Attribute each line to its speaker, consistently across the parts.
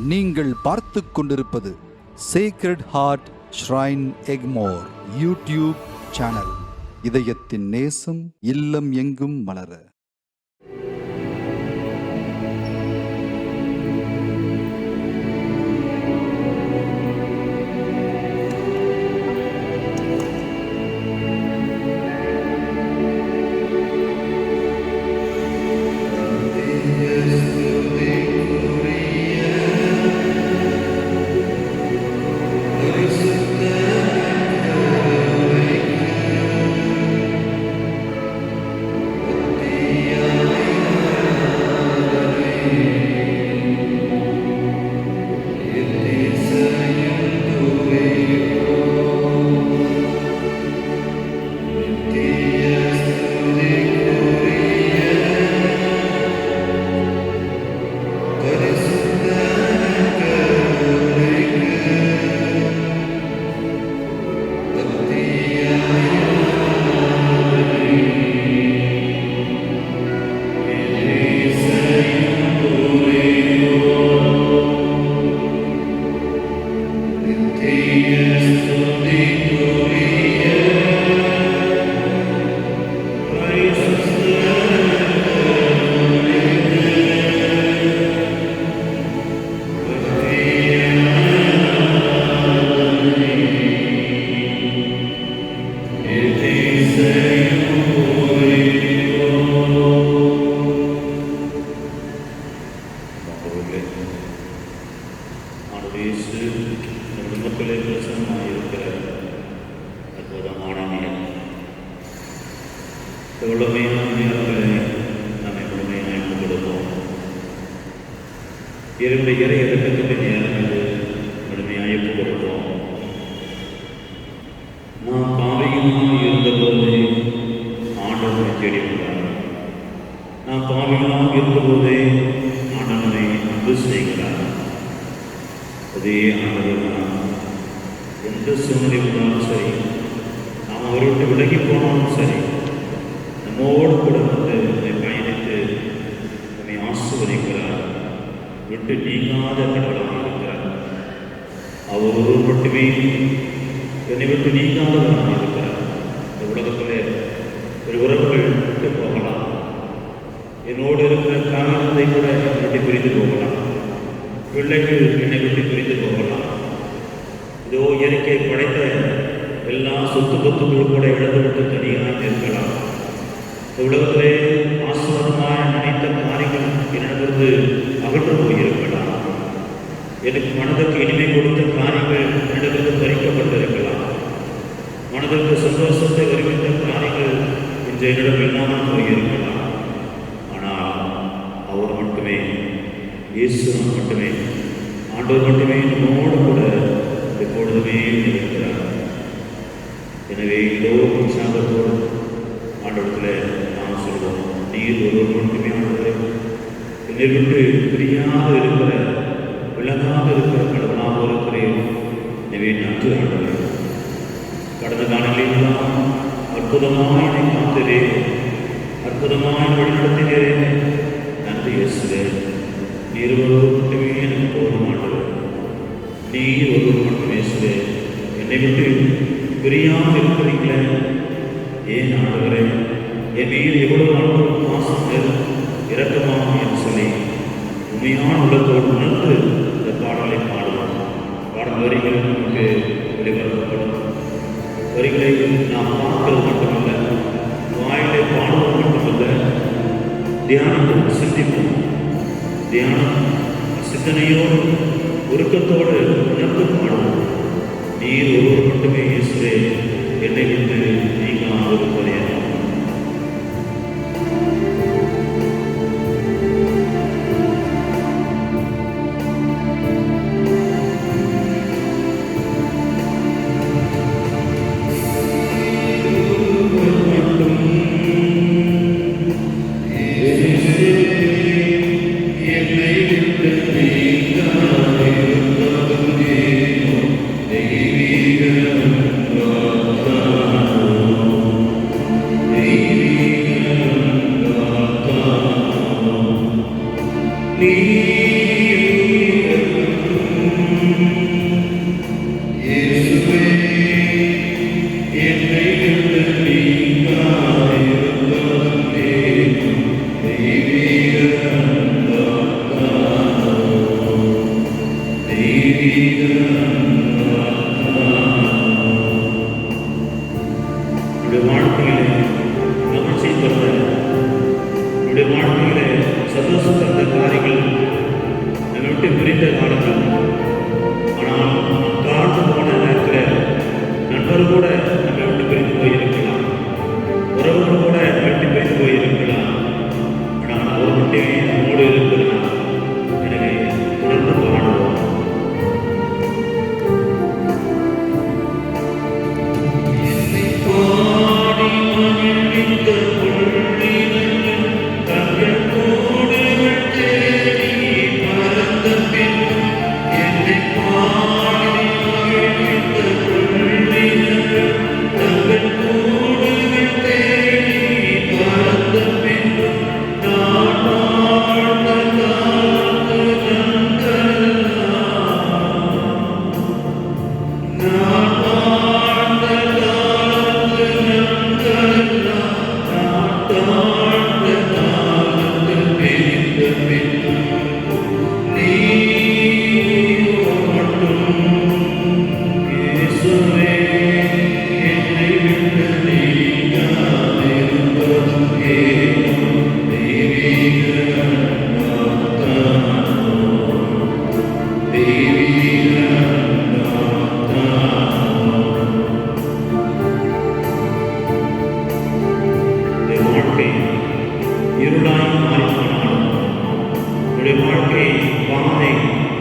Speaker 1: நீங்கள் பார்த்து கொண்டிருப்பது sacred heart shrine Egmore YouTube channel. இதயத்தின் நேசம் இல்லம் எங்கும் மலர.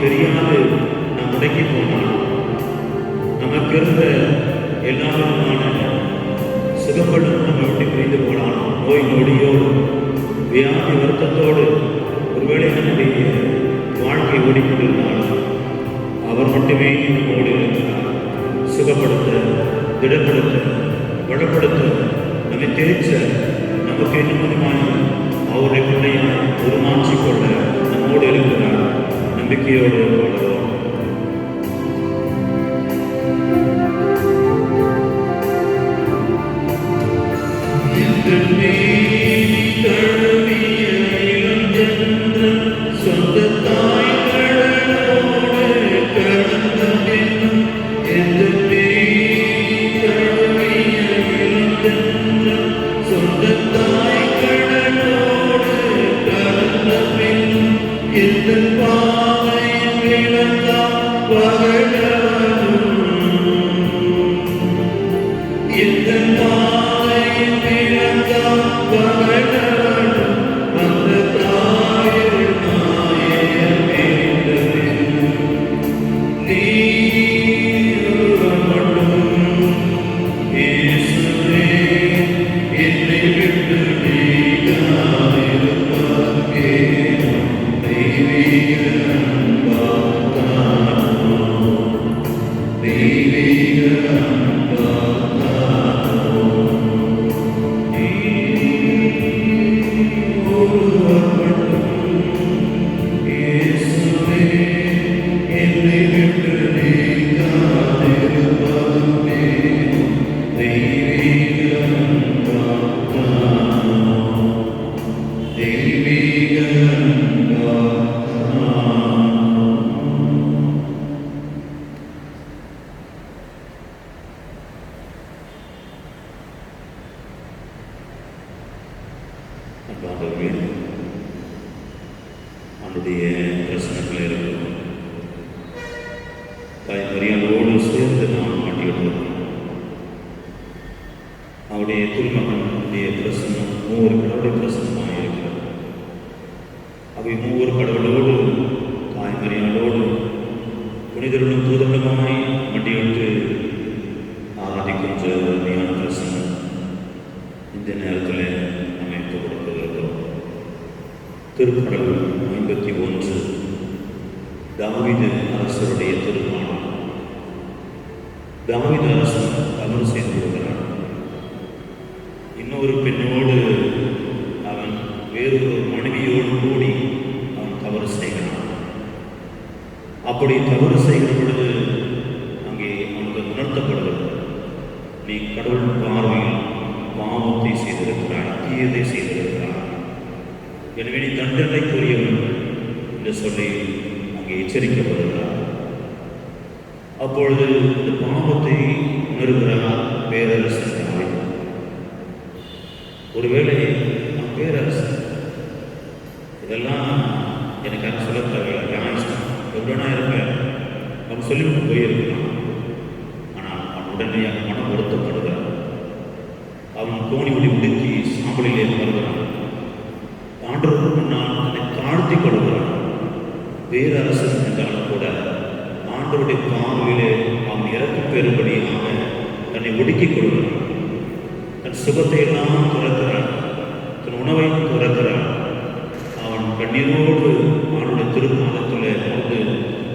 Speaker 2: தெரியாது நாம் முடக்கி போனால் நமக்கு இருந்த எல்லா விதமான சுகப்படும் நம்ம விட்டு பிரிந்து போனாலும் நோய் நொடியோடு வியாதி வருத்தத்தோடு ஒருவேளை நம்முடைய வாழ்க்கை ஓடிக்கொண்டிருந்தாலும் அவர் மட்டுமே நம்மோடு இருக்கிறார். சுகப்படுத்த, திடப்படுத்த, வளப்படுத்த, நம்மை தேய்ச்ச, நமக்கு நிம்மதியான அவருடைய பிள்ளையாய் உருமாற்றிக் கொள்ள நம்மோடு இருக்கிறார். நம்பிக்கையோடு வளரும். அவனுடைய பிரசனத்தில் இருக்கும் தாய்மரியாதோடு சேர்ந்து நாம் மாட்டிவிடுவோம். அவருடைய திருமகனுடைய பிரசனம் மூவர் கடவுளுடைய பிரசனமாக இருக்கிறது. அவை மூவர் கடவுளோடு தாய்மரியாதோடு புனிதர்களும் தூதர்களுமாய் மண்டியிட்டு ஆராதிக்கின்ற உண்மையான பிரசனம் இந்த நேரத்தில் அமைப்பு கொடுத்திருக்கிறோம். திருப்படல் 51 தாவீது அரசருடைய திருமணம். தாவீது அரசன் தவறு செய்து கொள்கிறான். இன்னொரு பெண்ணோடு அவன் வேறொரு மனைவியோடு கூடி அவன் தவறு செய்கிறான். அப்படி தவறு செய்கிற பொழுது அங்கே அவனுக்கு உணர்த்தப்படுகிறது, நீ கடவுள் பார்வையில் பாவத்தை செய்திருக்கிறாய், தீயதை செய்திருக்கிறாய், எனவே நீ தண்டனைக்குரியவன் என்று சொல்லி அங்கே எச்சரிக்கப்படுகிறார். அப்பொழுது இந்த பாவத்தை உணர்கிறார் பேரரசன் தாவீது. ஒருவேளை பேரரசன் இதெல்லாம் எனக்கு யாரும் சொல்ல தேவையில்லை, ஆயிஷ்டம் எவ்வளோனா இருப்பேன் அவன் சொல்லிவிட்டு போயிருக்கிறான். ஆனால் அவன் உடனே மனம் வருத்தப்படுகிறான். அவன் கோணி ஒளி உடுக்கி சாம்பலிலே வருகிறான். ஆண்டவருக்கு முன்னால் தன்னை தாழ்த்தி கொள்கிறான். பேரரசன் என்றாலும் கூட ஆண்டவருடைய பார்வையிலே அவன் இறக்கம் பெறும்படியாக தன்னை ஒடுக்கிக் கொள்கிறான். தன் சுகத்தை எல்லாம் துறக்கிறான், தன் உணவை துறக்கிறான். அவன் கண்ணீரோடு அவனுடைய திருப்பாதத்தில் அமர்ந்து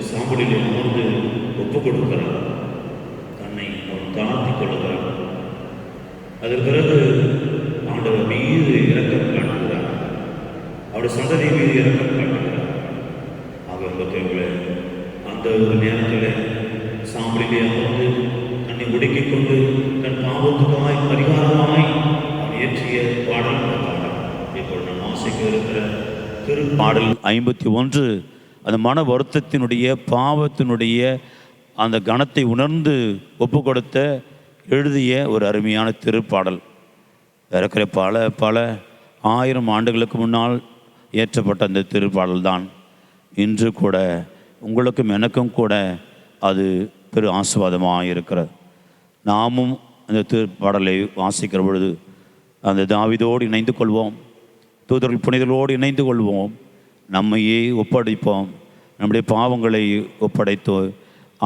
Speaker 2: சாம்பலிலே அமர்ந்து ஒப்புக் கொடுக்கிறான். தன்னை அவன் தாழ்த்தி கொள்கிறான். அதன் பிறகு ஆண்டவர் மீது இறக்கம் காட்டுகிறார், அவருடைய சந்ததி மீது இறக்கம் காட்டுகிறார். அந்த ஒரு நேரத்தில் சாம்பலிலே அமர்ந்து தன்னை ஒடுக்கிக் கொண்டு தன் பாவத்துக்காய் பரிகாரமாய் அவன் இயற்றிய பாடல் பாடல். இப்பொழுது நாம் வாசிக்க இருக்கிற திருப்பாடல் 51 அந்த மன வருத்தத்தினுடைய பாவத்தினுடைய அந்த கணத்தை உணர்ந்து ஒப்பு கொடுத்த எழுதிய ஒரு அருமையான திருப்பாடல். இருக்கிற பல ஆயிரம் ஆண்டுகளுக்கு முன்னால் இயற்றப்பட்ட அந்த திருப்பாடல் தான் இன்று கூட உங்களுக்கும் எனக்கும் கூட அது பெரு ஆசீர்வாதமாக இருக்கிறது. நாமும் அந்த திருப்பாடலை வாசிக்கிற பொழுது அந்த தாவீதோடு இணைந்து கொள்வோம், தூதர்கள் புனிதர்களோடு இணைந்து கொள்வோம், நம்மையே ஒப்படைப்போம். நம்முடைய பாவங்களை ஒப்படைத்து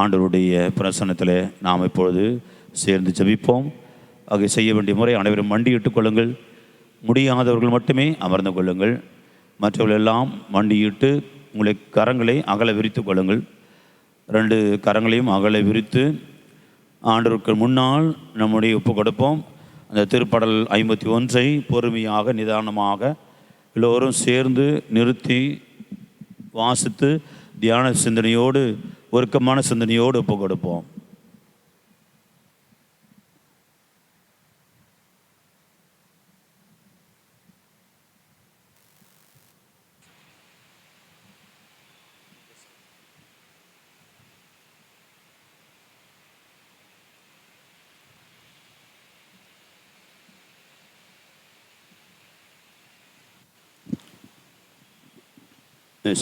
Speaker 2: ஆண்டவருடைய பிரசன்னத்தில் நாம் இப்பொழுது சேர்ந்து ஜெபிப்போம். ஆக செய்ய வேண்டிய முறை அனைவரும் மண்டியிட்டுக் கொள்ளுங்கள். முடியாதவர்கள் மட்டுமே அமர்ந்து கொள்ளுங்கள். மற்றவர்கள் எல்லாம் மண்டியிட்டு உங்களை கரங்களை அகல விரித்து கொள்ளுங்கள். 2 கரங்களையும் அகல விரித்து ஆண்டவருக்கு முன்னால் நம்முடைய ஒப்பு கொடுப்போம். அந்த திருப்படல் 51 பொறுமையாக நிதானமாக எல்லோரும் சேர்ந்து நிறுத்தி வாசித்து தியான சிந்தனையோடு ஒருக்கமான சிந்தனையோடு ஒப்பு கொடுப்போம்.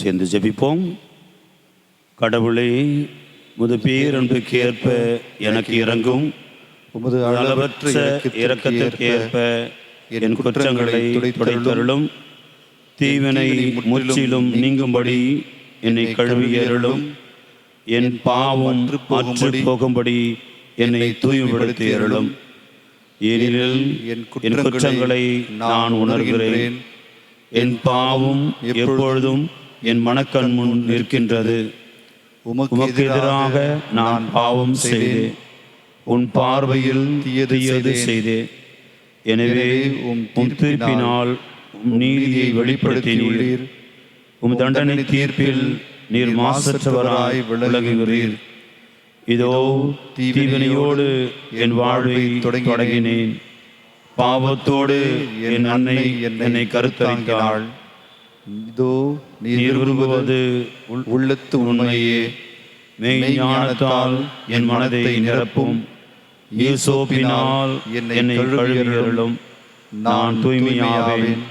Speaker 2: சேர்ந்து ஜெபிப்போம். கடவுளே, உமது பேரன்புக்கு ஏற்ப எனக்கு இறங்கும்.
Speaker 1: உமது
Speaker 2: அளவற்ற இரக்கத்திற்கு ஏற்ப என் குற்றங்களை துடைத்தருளும். தீவினை முற்றிலும் நீங்கும்படி என்னை கழுவியருளும். என் பாவம் அற்று போகும்படி என்னை தூய்மைப்படுத்தி அருளும். ஏனெனில் என் குற்றங்களை நான் உணர்கிறேன். என் பாவம் எப்பொழுதும் என் மனக்கண் முன் நிற்கின்றது. உமக்கு எதிராக நான் பாவம் செய்தேன். உன் பார்வையில் தீயது செய்தேன். எனவே உம் தீர்ப்பினால் நீதியை வெளிப்படுத்தினீர். உம் தண்டனை தீர்ப்பில் நீர் மாசற்றவராய் விளங்குகிறீர். இதோ தீவினையோடு என் வாழ்வை தொடங்கினேன். பாவத்தோடு என் அன்னை என்னை கருத்தரித்தாள்.
Speaker 1: இதோ
Speaker 2: நீர் விரும்புவது
Speaker 1: உள்ளத்து உண்மையே.
Speaker 2: மெய்ஞானத்தால் என் மனதை நிரப்பும். ஈசோப்பினால் என்னை கழுவியருளும். நான் தூய்மையாவேன்.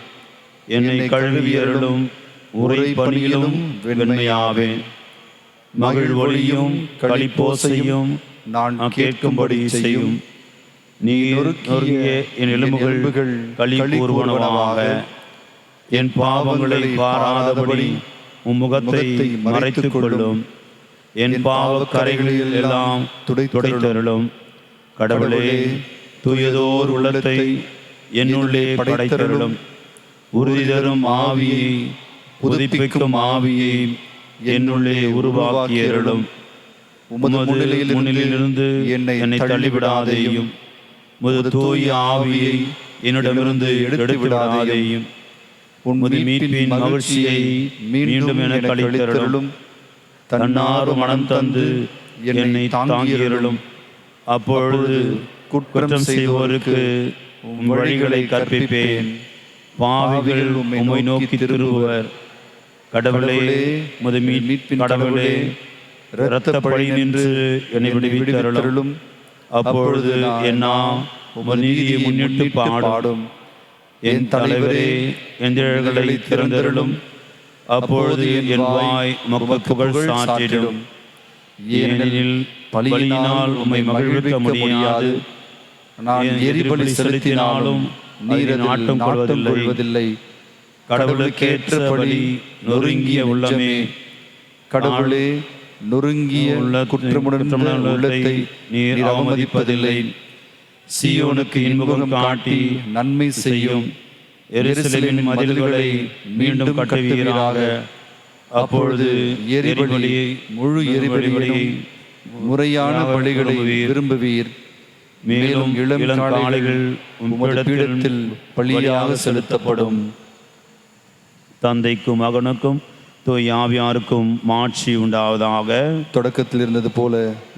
Speaker 2: என்னை கழுவியருளும். உரை பணியிலும் வெண்மையாவேன். மகிழ் ஒளியும் களிப்போசையும் நான் கேட்கும்படி செய்யும். நீர் நொறுங்கிய என் எலும்புகள் களி கூறுவனவாக. என் பாவங்களை பாராதபடி உம் முகத்தை மறைத்துக் கொள்ளும். என் பாவ கரைகளில் எல்லாம் துடைத்தருளும். கடவுளே, தூயதோர் உள்ளத்தை என்னுள்ளே படைத்தருளும். உறுதி தரும் ஆவியை, புதுப்பிக்கும் ஆவியை என்னுள்ளே உருவாக்கியருளும். உமது முன்னிலிருந்து என்னை தள்ளிவிடாதேயும். உமது தூய ஆவியை என்னிடமிருந்து எடுத்து விடாதேயும். உமது மீட்பின் மகிழ்ச்சியை மீண்டும் எனக்கு அளித்தருளும். தன்னாறு மனம் தந்து என்னை தாங்கியருளும். அப்பொழுது குற்றம் செய்வோருக்கு உம் வழிகளை கற்பிப்பேன். பாவிகள் உம்மை நோக்கி திரும்புவர். கடவுளே, உமது மீட்பின் கடவுளே, இரத்த பழி நின்று என்னை விடுவித்தருளும். அப்பொழுது என் நாம் உமது நீதியை முன்னிட்டு பாடும். என் தலைவரே, என் இதழ்களை திறந்தருளும். அப்பொழுது என் வாய் உமக்கு புகழ் சாற்றிடும். ஏனெனில் பலியினால் உம்மை மகிழ்விக்க முடியாது. நான் எரிபலி செலுத்தினாலும் நீர் நாட்டம் கொள்வதில்லை. கடவுளுக்கேற்ற பலி நொறுங்கிய உள்ளமே.
Speaker 1: கடவுளே, நொறுங்கிய குற்றமுடன் உள்ளத்தை நீர் அவமதிப்பதில்லை.
Speaker 2: சீயோனுக்கு இன்முகம் காட்டி நன்மை செய்யும். எருசலேமின் மதில்களை மீண்டும் கட்டுவீராக. அப்பொழுது எரிபலியை, முழு எரிபலியை, முறையான பலிகளை விரும்புவீர். மேலும் இளம் காளைகள் உம்மிடத்தில் பலியாக செலுத்தப்படும். தந்தைக்கும் மகனுக்கும் தூய ஆவியாருக்கும் மாட்சி உண்டாவதாக.
Speaker 1: தொடக்கத்தில் இருந்தது போல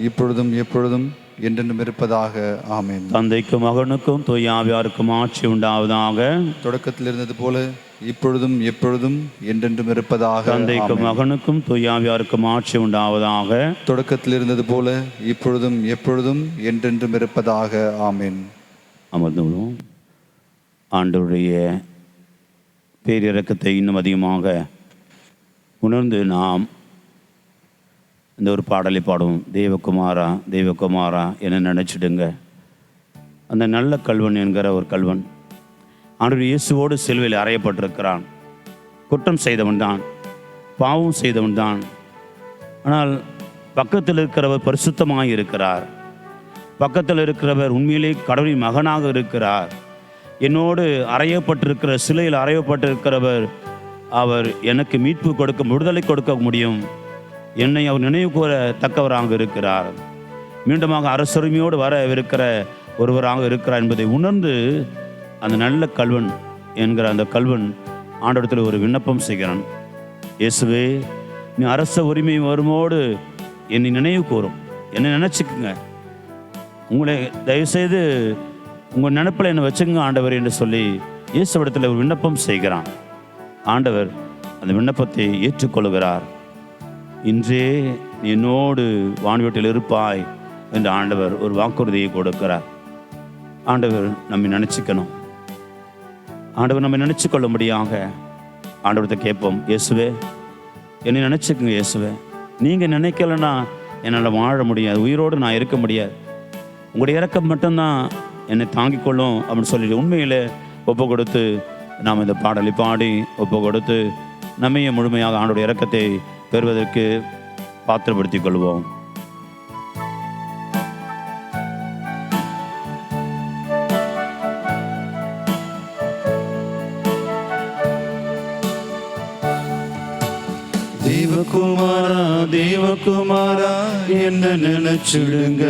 Speaker 1: இப்பொழுதும் எப்பொழுதும் என்றென்றும் இருப்பதாக. ஆமென்.
Speaker 2: தந்தைக்கும் மகனுக்கும் தூய ஆவியாருக்கும் ஆட்சி உண்டாவதாக.
Speaker 1: தொடக்கத்தில் இருந்தது போல இப்பொழுதும் எப்பொழுதும் என்றென்றும் இருப்பதாக.
Speaker 2: தந்தைக்கும் மகனுக்கும் தூய ஆவியாருக்கும் ஆட்சி உண்டாவதாக.
Speaker 1: தொடக்கத்தில் இருந்தது போல இப்பொழுதும் எப்பொழுதும் என்றென்றும் இருப்பதாக. ஆமென்.
Speaker 2: அமர்ந்துள்ளோம். ஆண்டவருடைய பேரிரக்கத்தை இன்னும் அதிகமாக உணர்ந்து நாம் இந்த ஒரு பாடலை பாடுவோம். தேவகுமாரா தேவகுமாரா என நினச்சிடுங்க. அந்த நல்ல கல்வன் என்கிற ஒரு கல்வன் ஆண்டவர் இயேசுவோடு சிலுவையில் அறையப்பட்டிருக்கிறான். குற்றம் செய்தவன் தான், பாவம் செய்தவன் தான்.
Speaker 3: ஆனால் பக்கத்தில் இருக்கிறவர் பரிசுத்தமாக இருக்கிறார். பக்கத்தில் இருக்கிறவர் உண்மையிலே கடவுளின் மகனாக இருக்கிறார். என்னோடு அறையப்பட்டிருக்கிற சிலையில் அறையப்பட்டிருக்கிறவர் அவர் எனக்கு மீட்பு கொடுக்க விடுதலை கொடுக்க முடியும். என்னை அவர் நினைவு கூறத்தக்கவராக இருக்கிறார். மீண்டுமாக அரசுரிமையோடு வர இருக்கிற ஒருவராக இருக்கிறார் என்பதை உணர்ந்து அந்த நல்ல கல்வன் என்கிற அந்த கல்வன் ஆண்டவரிடத்தில் ஒரு விண்ணப்பம் செய்கிறான். இயேசுவே, நீ அரச உரிமை வருமோடு என்னை நினைவு கூறும், என்னை நினச்சிக்குங்க, உங்களை தயவுசெய்து உங்கள் நினப்பில் என்னை வச்சுங்க ஆண்டவர் என்று சொல்லி இயேசுவிடத்தில் ஒரு விண்ணப்பம் செய்கிறான். ஆண்டவர் அந்த விண்ணப்பத்தை ஏற்றுக்கொள்கிறார். இன்றே நீ என்னோடு வான்வீட்டில் இருப்பாய் என்று ஆண்டவர் ஒரு வாக்குறுதியை கொடுக்கிறார். ஆண்டவர் நம்மை நினச்சிக்கணும். ஆண்டவர் நம்மை நினச்சி கொள்ளும்படியாக ஆண்டவர்கிட்ட கேட்போம். இயேசுவே, என்னை நினச்சிக்குங்க இயேசுவே, நீங்கள் நினைக்கலைன்னா என்னால் வாழ முடியாது, உயிரோடு நான் இருக்க முடியாது, உங்களுடைய இரக்கம் மட்டும்தான் என்னை தாங்கிக் கொள்ளும் அப்படின்னு சொல்லிட்டு உண்மையில் ஒப்பு கொடுத்து நாம் இந்த பாடலை பாடி ஒப்பு கொடுத்து நம்மையே முழுமையாக ஆண்டோடைய இரக்கத்தை பெறுவதற்கு பாத்திரப்படுத்திக் கொள்வோம். தேவகுமாரா தேவகுமாரா என்ன நினைச்சிடுங்க,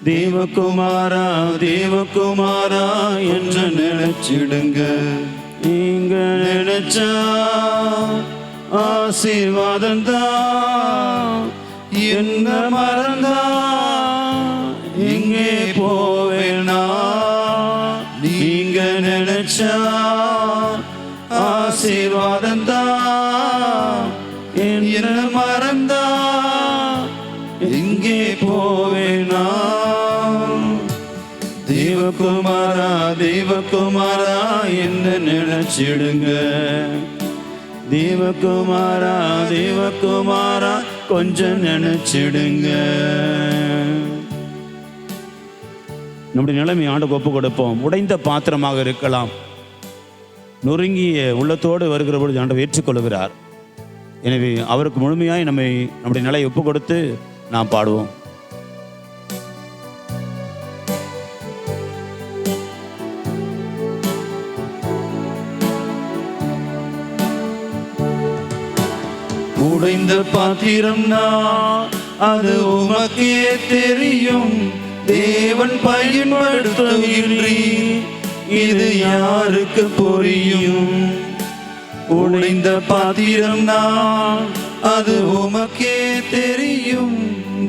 Speaker 3: தேவகுமாரா தேவகுமாரா என்று நினைச்சிடுங்க. நீங்க நினைச்சா ஆசீர்வாதம் தான், என்ன மறந்தா எங்கே போவேனா. நீங்க நினைச்சா ஆசீர்வாதம் தான், என்ன மறந்தா எங்கே போவேனா. தேவகுமாரா தேவகுமாரா என்ன நினைச்சிடுங்க, தேவகுமாரா தேவகுமாரா கொஞ்சம் நினைச்சிடுங்க. நம்முடைய நிலைமை ஆண்டுக்கு ஒப்பு கொடுப்போம். உடைந்த பாத்திரமாக இருக்கலாம், நொறுங்கிய உள்ளத்தோடு வருகிற பொழுது ஆண்டவர் ஏற்றுக்கொள்கிறார். எனவே அவருக்கு முழுமையாய் நம்முடைய நிலையை ஒப்பு கொடுத்து நாம் பாடுவோம். உடைந்த பாத்திரம்னா அது உமக்கே தெரியும், தேவன் பயன்படுத்துகிறீர், இது யாருக்கு புரியும். உடைந்த பாத்திரம்னா அது உமக்கே தெரியும்,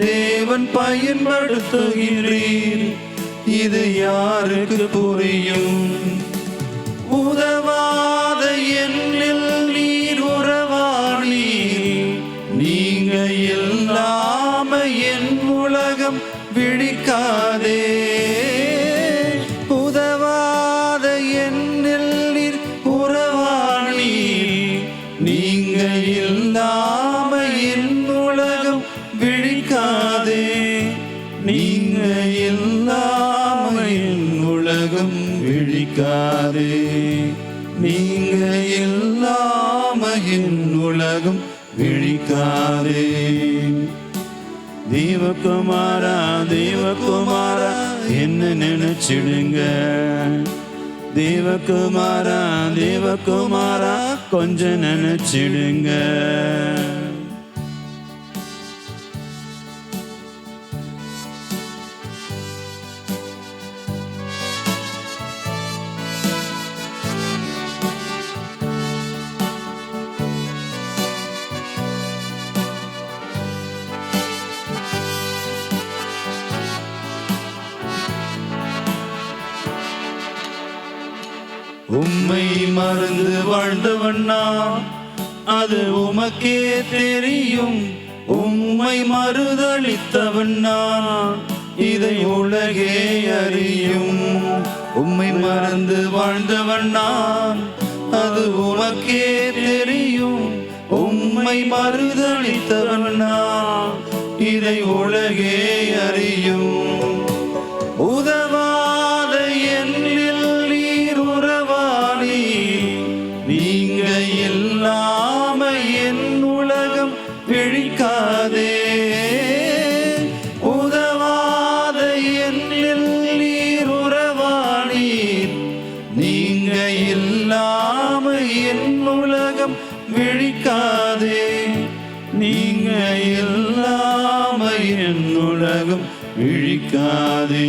Speaker 3: தேவன் பயன்படுத்துகிறீர், இது யாருக்கு புரியும். உதவாத என்னில் நீர் உறவாளி, நீங்க இல்லாம என் உலகம் விழிக்காதே. உதவாத என்னில் நீர் உறவாளி, நீங்க இல்லாம என் உலகம் விழிக்காதே. நீங்க இல்லாம என் உலகம் விழிக்காதே. நீங்க இல்லாம என் உலகம் விழிக்காதே. தேவகுமாரா தேவகுமாரா என்ன நினைச்சிடுங்க, தேவகுமாரா தேவகுமாரா கொஞ்சம் நினைச்சிடுங்க. உம்மை மறந்து வாழ்ந்தவண்ணா அது உமக்கே தெரியும், உம்மை மறுதளித்தவண்ணா இதை உலகே அறியும். உம்மை மறந்து வாழ்ந்தவண்ணா அது உமக்கே தெரியும், உம்மை மறுதளித்தவண்ணா இதை உலகே அறியும். உதவாத என்னில் நீர் உறவாளி, நீங்க இல்லாம என் உலகம் விழி உலகம் விழிக்காதே.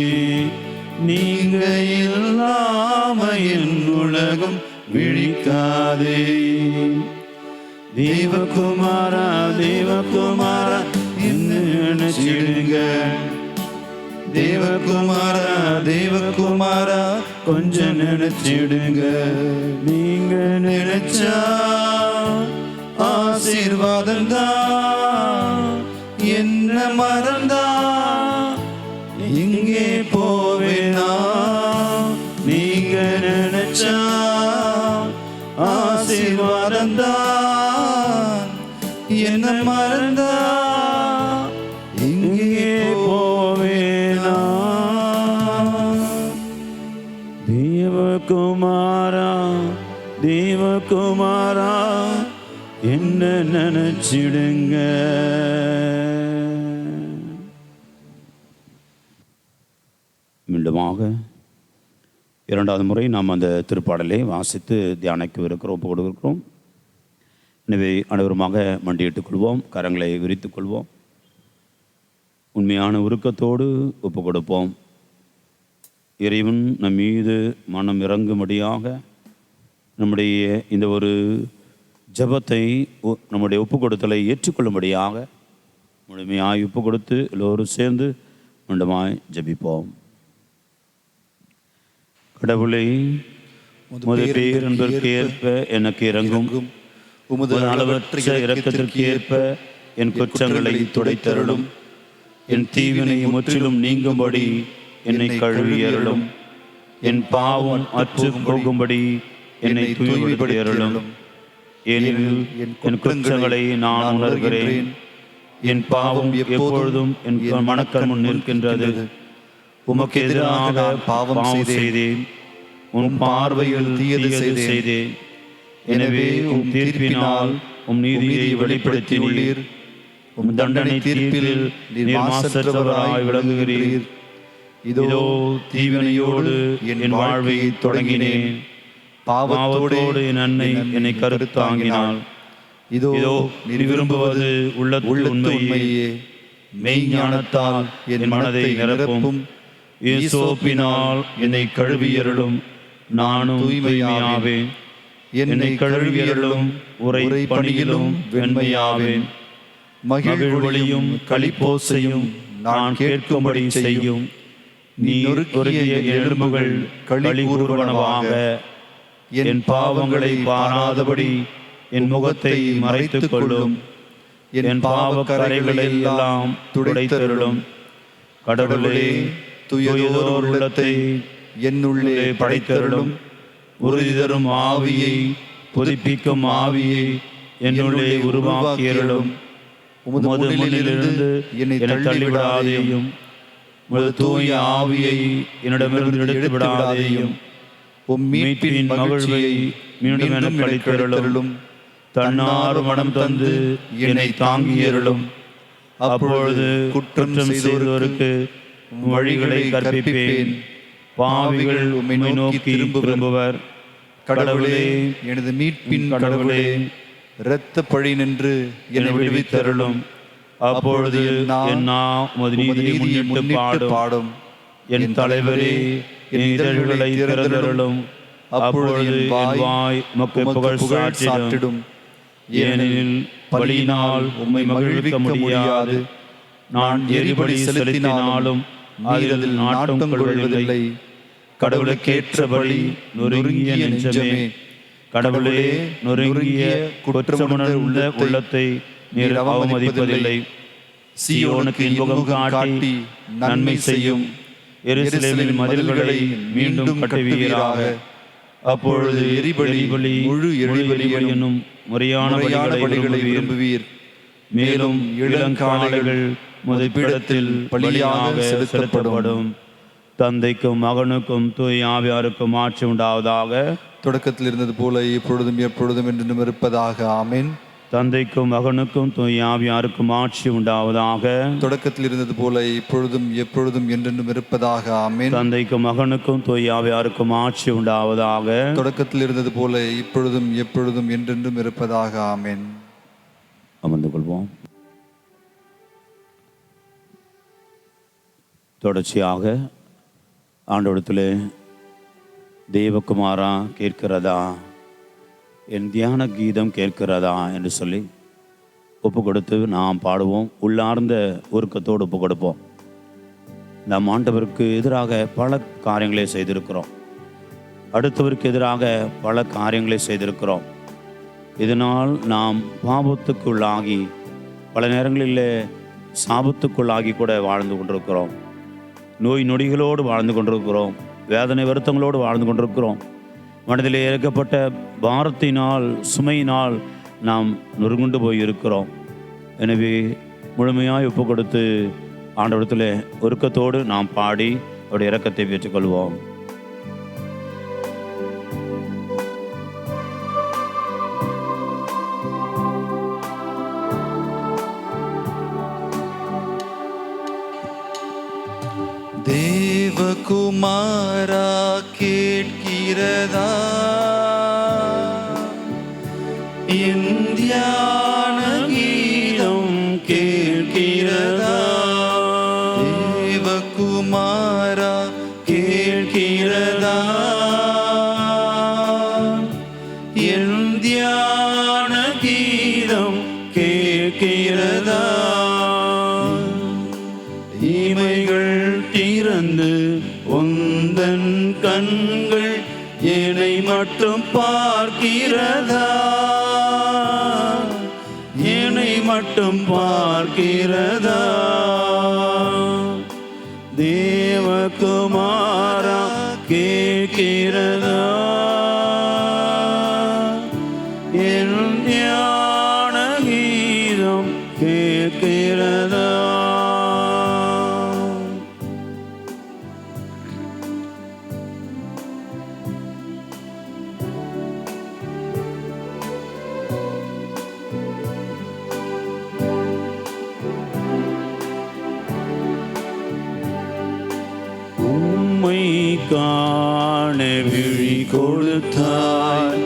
Speaker 3: நீங்க இல்லாம என் உலகம் விழிக்காதே. தேவகுமாரா தேவகுமாரா என்ன நினைச்சிடுங்க. தேவகுமாரா தேவகுமாரா கொஞ்சம் நினைச்சிடுங்க. நீங்க நினைச்சா ஆசீர்வாதம் தான். என்ன மறந்தா இங்கே போவேனா. நீங்க நினைச்சா ஆசீர்வாதம் தான். என்ன மறந்தா இங்கே போவேனா. தேவகுமாரா தேவகுமாரா என்ன நினைச்சிடுங்க. மீண்டுமாக இரண்டாவது முறை நாம் அந்த திருப்பாடலை வாசித்து தியானிக்க இருக்கிறோம், ஒப்பு கொடுக்கிறோம். எனவே அனைவருமாக மண்டியிட்டுக் கொள்வோம், கரங்களை விரித்துக் கொள்வோம், உண்மையான உருக்கத்தோடு ஒப்பு கொடுப்போம். இறைவன் நம் மீது மனம் இறங்கும்படியாக நம்முடைய இந்த ஒரு ஜபத்தை நம்முடைய ஒப்பு கொடுத்தலை ஏற்றுக்கொள்ளும்படியாக முழுமையாய் ஒப்பு கொடுத்து எல்லோரும் சேர்ந்து மீண்டுமாய் ஜபிப்போம். கடவுளை உமது பேர் என்பதற்கு ஏற்ப எனக்கு இறங்கும். உமது அளவற்ற இரக்கத்திற்கு ஏற்ப என் குற்றங்களை துடைத்தருளும். என் தீவினை முற்றிலும் நீங்கும்படி என்னை கழுவி அருளும். என் பாவம் அற்று போகும்படி என்னை தூய்மைப்படுத்தி அருளும். ஏனெனில் என் குற்றங்களை நான் உணர்கிறேன். என் பாவம் எப்பொழுதும் என் மனக்கண் முன் நிற்கின்றது. உமக்கு எதிராக பாவம் செய்தேன். உன் பார்வையில் தீயது செய்தேன். எனவே உம் தீர்ப்பினால் உம் நீதியை வெளிப்படுத்தினீர். உம் தண்டனை தீர்ப்பில் நீர் மாசற்றவராய் விளங்குகிறீர். இதோ தீவினையோடு என் வாழ்வை தொடங்கினேன். பாவத்தோடு என் அன்னை என்னை கருத்தாங்கினாள். இதோ நீர் விரும்புவது உள்ளத்து உண்மையே. மெய்ஞானத்தால் என் மனதை நிரப்பும். ஈசோப்பினால் என்னை கழுவியருளும். நானும் தூய்மையாவேன். என்னை கழுவியருளும். உரை பணியிலும் வெண்மையாவேன். மகிழ்வொளியும் களிப்போசையும் நான் கேட்கும்படி செய்யும். நீ நொறுக்கிய எலும்புகள் களி கூறுவனவாக. என் பாவங்களை பாராதபடி என் முகத்தை மறைத்துக் கொள்ளும். என் பாவ கரைகளை எல்லாம் துடைத்தருளும். கடவுளே, துயரோர் உள்ளத்தை என்னுள்ளே படைத்தருளும். உறுதி தரும் ஆவியை, புதுப்பிக்கும் ஆவியை என்னுள்ளே உருவாக்கியருளும். உமது முன்னிலிருந்து என்னை தள்ளிவிடாதேயும். உமது தூய ஆவியை என்னிடமிருந்து எடுத்து விடாதேயும். உம் மீட்பின் மகிழ்வை மீண்டும் எனக்கு அளித்தருளும். தன்னார் மனம் தந்து என்னை தாங்கியருளும். அப்பொழுது குற்றம் செய்தோருக்கு வழிகளை கற்பிப்பேன். பாவிகள் உம்மை நோக்கி திரும்புவர். கடவுளே, எனது மீட்பின் கடவுளே, இரத்த பழி நின்று என்னை விடுவித்தருளும். அப்பொழுது என் நாவு உமது நீதியை முன்னிட்டு பாடும். என் தலைவரே, என் இதழ்களை திறந்தருளும். அப்பொழுது என் வாய் உமக்கு புகழ் சாற்றிடும். ஏனெனில் பலியினால் உம்மை மகிழ்விக்க முடியாது. நான் எரிபலி செலுத்தினாலும் அதில் நாட்டம் கொள்வதில்லை. கடவுளுக்கேற்ற பலி நொறுங்கிய நெஞ்சமே. கடவுளே, நொறுங்கிய குற்றமுணர்ந்த உள்ளத்தை நீர் அவமதிப்பதில்லை. சீயோனுக்கு இன்பம் காட்டி நன்மை செய்யும். எருசலேமின் மதில்களை மீண்டும் கட்டுவீராக. அப்பொழுது எரிபலி முழு எரிபலியையும் முறையான பலிகளை விரும்புவீர். மேலும் இளங்காளைகள் முதற்பீடத்தில் பலியாக செலுத்தப்படும். தந்தைக்கும் மகனுக்கும் தூய் ஆவியாருக்கும் ஆட்சி உண்டாவதாக.
Speaker 1: தொடக்கத்தில் இருந்தது போல இப்பொழுதும் எப்பொழுதும் என்றும் இருப்பதாக. ஆமென்.
Speaker 3: தந்தைக்கும் மகனுக்கும் தூய் ஆவியாருக்கும் ஆட்சி உண்டாவதாக.
Speaker 1: தொடக்கத்தில் இருந்தது போல இப்பொழுதும் எப்பொழுதும் என்றென்றும் இருப்பதாக. ஆமென்.
Speaker 3: தந்தைக்கும் மகனுக்கும் தூய் ஆவியாருக்கும் ஆட்சி உண்டாவதாக.
Speaker 1: தொடக்கத்தில் இருந்தது போல இப்பொழுதும் எப்பொழுதும் என்றென்றும் இருப்பதாக. ஆமென்.
Speaker 3: அமர்ந்து கொள்வோம். தொடர்ச்சியாக ஆண்டவரிடத்தில் தேவகுமாரா கேட்கிறதா, என் தியான கீதம் கேட்கிறதா என்று சொல்லி ஒப்பு கொடுத்து நாம் பாடுவோம். உள்ளார்ந்த உருக்கத்தோடு ஒப்பு கொடுப்போம். நம் ஆண்டவருக்கு எதிராக பல காரியங்களை செய்திருக்கிறோம். அடுத்தவருக்கு எதிராக பல காரியங்களை செய்திருக்கிறோம். இதனால் நாம் பாவத்துக்குள்ளாகி பல நேரங்களில் சாபத்துக்குள்ளாகி கூட வாழ்ந்து கொண்டிருக்கிறோம். நோய் நொடிகளோடு வாழ்ந்து கொண்டிருக்கிறோம். வேதனை வருத்தங்களோடு வாழ்ந்து கொண்டிருக்கிறோம். மனதிலே இறக்கப்பட்ட பாரத்தினால், சுமையினால் நாம் நொறுங்குண்டு போய் இருக்கிறோம். எனவே முழுமையாய் ஒப்பு கொடுத்து ஆண்டவரிடத்தில் ஒருக்கத்தோடு நாம் பாடி அவருடைய இரக்கத்தை பெற்றுக்கொள்வோம்.
Speaker 1: தேவகுமாரா கேட்கிறதா, என் தியான கீதம் கேட்கிறதா. தேவகுமாரா கேட்கிறதா, என் தியான கீதம் கேட்கிறதா. இமைகள் திறந்து உந்தன் கண்கள் என்னை மட்டும் பார்க்கிறதா, என்னை மட்டும் பார்க்கிறதா. தேவகுமாரா கேட்கிறதா, என் தியான கீதம் கேட்கிறதா. உம்மை காண விழி கொடுத்தாய்,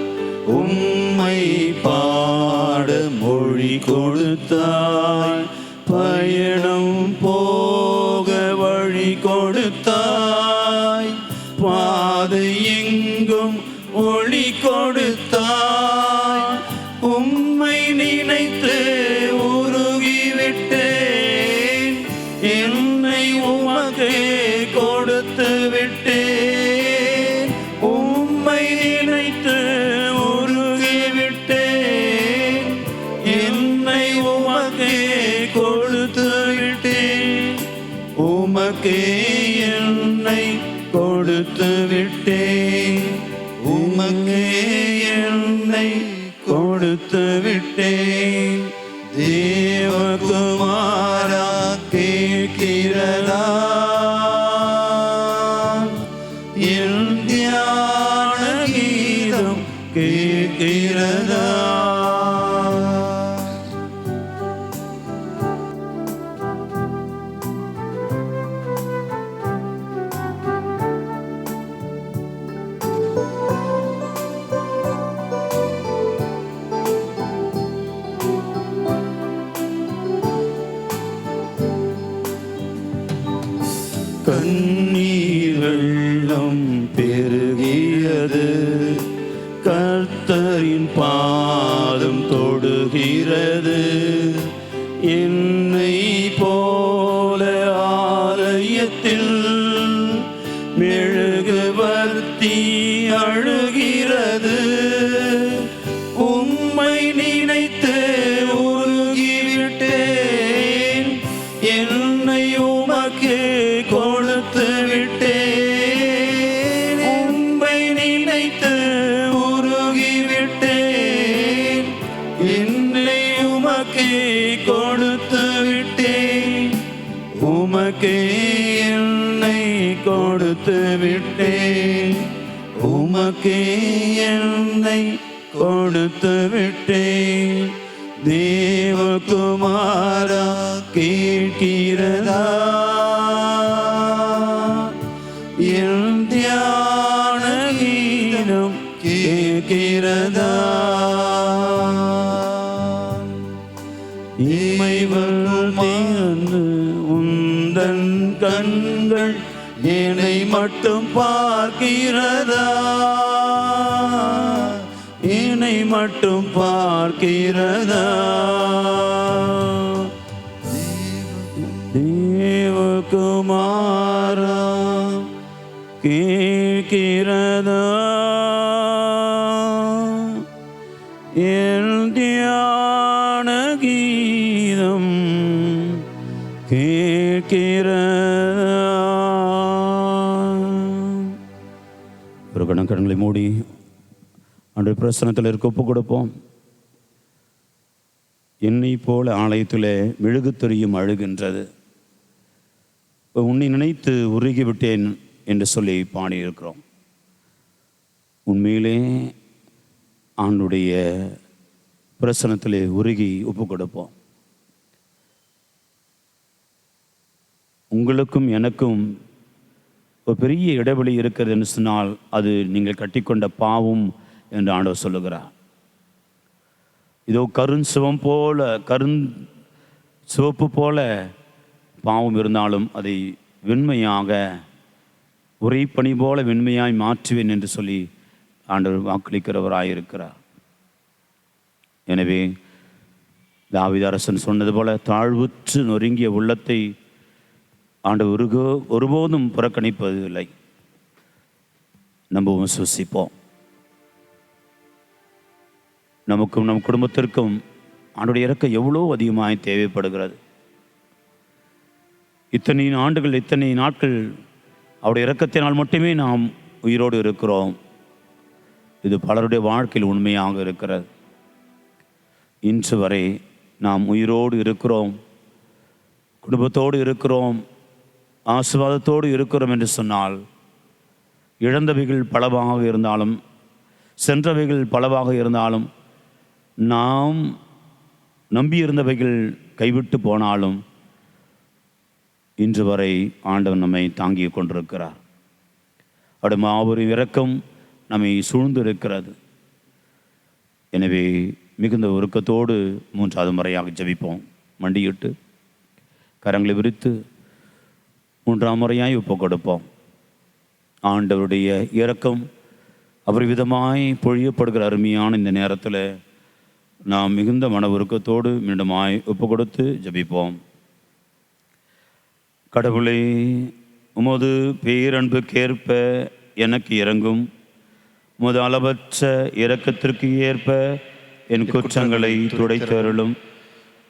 Speaker 1: உம்மை பாட மொழி கொடுத்தாய், பயணம் போக வழி கொடுத்தாய், பாதை எங்கும் ஒளி கொடுத்தாய். உம்மை நினைத்து உருகிவிட்டேன், என்னை உமக்கே கொடுத்து விட்டேன். உம்மை நினைத்து உருகிவிட்டேன், என்னை உமக்கே கொடுத்து விட்டேன். உமக்கே என்னை கொடுத்து விட்டேன், உமக்கே என்னை கொடுத்து விட்டேன். தேவகுமாரா கேட்கிறதா, என் தியான கீதம் கேட்கிறதா. கண்ணீர் வெள்ளம் பெருகியது, கர்த்தரின் பாதம் தொடுகிறது. என்னை போல ஆலயத்தில் மெழுகுவர்த்தி அழுகிறது. உம்மை நினைத்து உருகிவிட்டேன், என்னை உமக்கே கொடுத்து விட்டேன். உம்மை நினைத்து உருகிவிட்டேன், என்னை உமக்கே கொடுத்து விட்டேன். உமக்கே என்னை கொடுத்து விட்டேன், உமக்கே என்னை கொடுத்து விட்டேன். தேவகுமாரா கேட்கிறதா, என் தியான கீதம் கேட்கிறதா. இமைகள் திறந்து உந்த
Speaker 3: உந்தன் கண்கள் என்னை மட்டும் பார்க்கிறதா, என்னை மட்டும் பார்க்கிறதா. தேவகுமாரா கேட்கிறதா என் தியான கீதம் கேட்கிறதா. ஒரு கணக்கடங்களை மூடி அன்றைய பிரசனத்தில் இருக்க ஒப்பு கொடுப்போம். என்னை போல ஆலயத்தில் மெழுகுத்தெரியும் அழுகின்றது, உன்னை நினைத்து உருகிவிட்டேன் என்று சொல்லி பாடியிருக்கிறோம். உண்மையிலே ஆண்டுடைய பிரசனத்திலே உருகி ஒப்பு கொடுப்போம். உங்களுக்கும் எனக்கும் ஒரு பெரிய இடைவெளி இருக்கிறது என்று சொன்னால் அது நீங்கள் கட்டிக்கொண்ட பாவம் என்று ஆண்டவர் சொல்லுகிறார். இதோ சிவப்பு போல பாவம் இருந்தாலும் அதை வெண்மையாக உரைப்பனி போல வெண்மையாய் மாற்றுவேன் என்று சொல்லி ஆண்டவர் வாக்களிக்கிறவராயிருக்கிறார். எனவே தாவீது அரசன் சொன்னது போல தாழ்வுற்று நொறுங்கிய உள்ளத்தை ஆண்டவர் ஒருபோதும் புறக்கணிப்பது இல்லை. நம்பவும் சுசிப்போம். நமக்கும் நம் குடும்பத்திற்கும் ஆண்டுடைய இறக்கம் எவ்வளோ அதிகமாக தேவைப்படுகிறது. இத்தனை ஆண்டுகள், இத்தனை நாட்கள் அவருடைய இரக்கத்தினால் மட்டுமே நாம் உயிரோடு இருக்கிறோம். இது பலருடைய வாழ்க்கையில் உண்மையாக இருக்கிறது. இன்று வரை நாம் உயிரோடு இருக்கிறோம், குடும்பத்தோடு இருக்கிறோம், ஆசீர்வாதத்தோடு இருக்கிறோம் என்று சொன்னால் இழந்தவைகள் பலவாக இருந்தாலும் சென்றவைகள் பலவாக இருந்தாலும் நாம் நம்பியிருந்தவைகள் கைவிட்டு போனாலும் இன்று வரை ஆண்டவர் நம்மை தாங்கி கொண்டிருக்கிறார். அவருடைய மாபெரும் இரக்கம் நம்மை சூழ்ந்து இருக்கிறது. எனவே மிகுந்த உருக்கத்தோடு 3வது முறையாக ஜெபிப்போம். மண்டியிட்டு கரங்களை விரித்து 3ஆம் முறையாய் ஒப்பு கொடுப்போம். ஆண்டவருடைய இரக்கம் அபரிவிதமாய் பொழியப்படுகிற அருமையான இந்த நேரத்தில் நாம் மிகுந்த மன உருக்கத்தோடு மீண்டுமாய் ஒப்பு கொடுத்து ஜெபிப்போம். கடவுளே, உமது பேரன்புக்கேற்ப எனக்கு இறங்கும். உமது அளவற்ற இரக்கத்திற்கு ஏற்ப என் குற்றங்களை துடைத்தருளும்.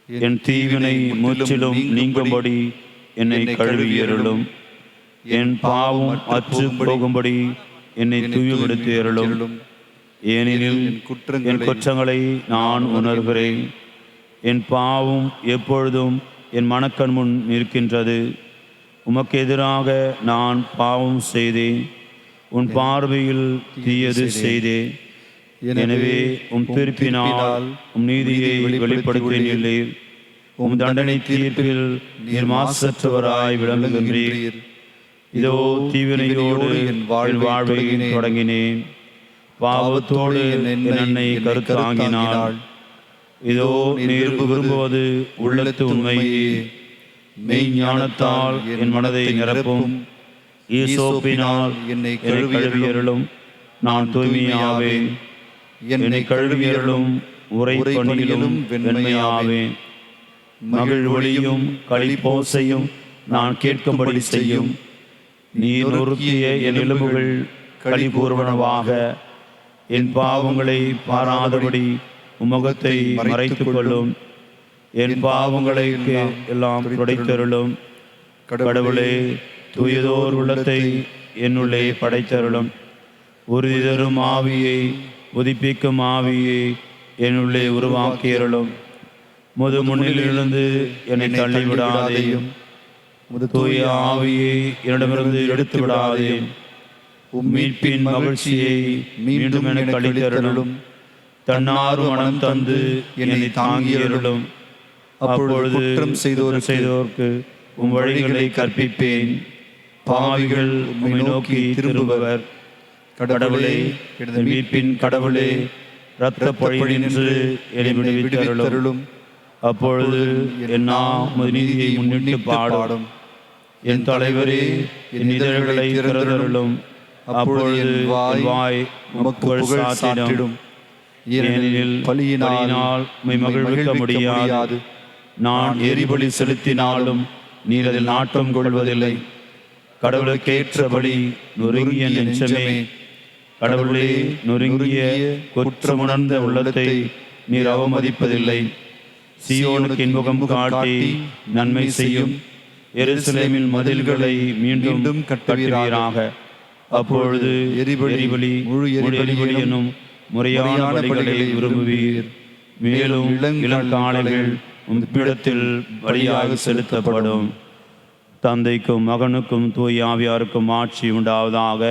Speaker 3: என் தீவினை முற்றிலும் நீங்கும்படி என்னை கழுவியருளும். என் பாவம் அற்று போகும்படி என்னை தூய்மைப்படுத்தியருளும். ஏனெனில் என் குற்றங்களை நான் உணர்கிறேன். என் பாவம் எப்பொழுதும் என் மனக்கண் முன் நிற்கின்றது. உமக்கு எதிராக நான் பாவம் செய்தேன், உன் பார்வையில் தீயது செய்தேன். எனவே உம் தீர்ப்பினால் உம் நீதியை வெளிப்படுத்தினீர். உம் தண்டனை தீர்ப்பில் நீர் மாசற்றவராய் விளங்குகின்றீர். இதோ தீவினையோடு என் வாழ்வை தொடங்கினேன், பாவத்தோடு என் அன்னை கருத்தாங்கினாள். இதோ நீர் விரும்புவது உள்ளத்து உண்மையே. மெய் ஞானத்தால் என் மனதை நிரப்பும். ஈசோப்பினால் என்னை கழுவியருளும். நான் தூய்மையாவேன். என்னை கழுவியருளும். உரை பணியிலும் வெண்மையாவேன். மகிழ் ஒளியும் களிப்போசையும் நான் கேட்கும்படி செய்யும். நீர் நொறுக்கிய என் எலும்புகள் களிபூர்வனவாக. என் பாவங்களை பாராதபடி உமுகத்தை மறைத்துக் கொள்ளும். என் பாவங்களை எல்லாம் துடைத்தருளும். கடவுளே, தூயதோர் உள்ளத்தை என்னுள்ளே படைத்தருளும். உறுதி தரும் ஆவியை, உதிப்பிக்கும் ஆவியை என்னுள்ளே உருவாக்கியருளும். முது முன்னிலிருந்து என்னை தள்ளிவிடாதேயும். தூய ஆவியை என்னிடமிருந்து எடுத்து விடாதேயும். மீட்பின் மகிழ்ச்சியை மீண்டும் என கழித்தருளும். தன்னார் மனம் தந்து என்னை தாங்கியருளும். அப்பொழுது குற்றம் செய்தோர்க்கு உம் வழிகளை கற்பிப்பேன். பாவிகள் உம்மை நோக்கி திரும்புவர். கடவுளே, மீட்பின் கடவுளே, இரத்த பழி நின்று என்னை விடுவித்தருளும். அப்பொழுது என் நீதியை முன்னிட்டு பாடும். என் தலைவரே, என் இதழ்களை திறந்தருளும். அப்பொழுது என் வாய் உமக்கு புகழ் சாற்றிடும். ஏனெனில் பலியினால் உம்மை மகிழ்விக்க முடியாது. நான் எரிபலி செலுத்தினாலும் நீர் அதில் நாட்டம் கொள்வதில்லை. கடவுளுக்கேற்றபடி நொறுங்கிய நெஞ்சமே, கடவுளே, நொறுங்கிய குற்றமுணர்ந்த உள்ளத்தை நீர் அவமதிப்பதில்லை. சீயோனுக்கு இன்முகம் காட்டி நன்மை செய்யும். எருசலேமின் மதில்களை மீண்டும் கட்டுவீராக. அப்பொழுது எரிபலி முழு எரிபலி எனும் முறையான பலிகளை விரும்புவீர். மேலும் இளங்காளைகள் உம்மிடத்தில் பலியாக செலுத்தப்படும். தந்தைக்கும் மகனுக்கும் தூய ஆவியாருக்கும் ஆட்சி உண்டாவதாக.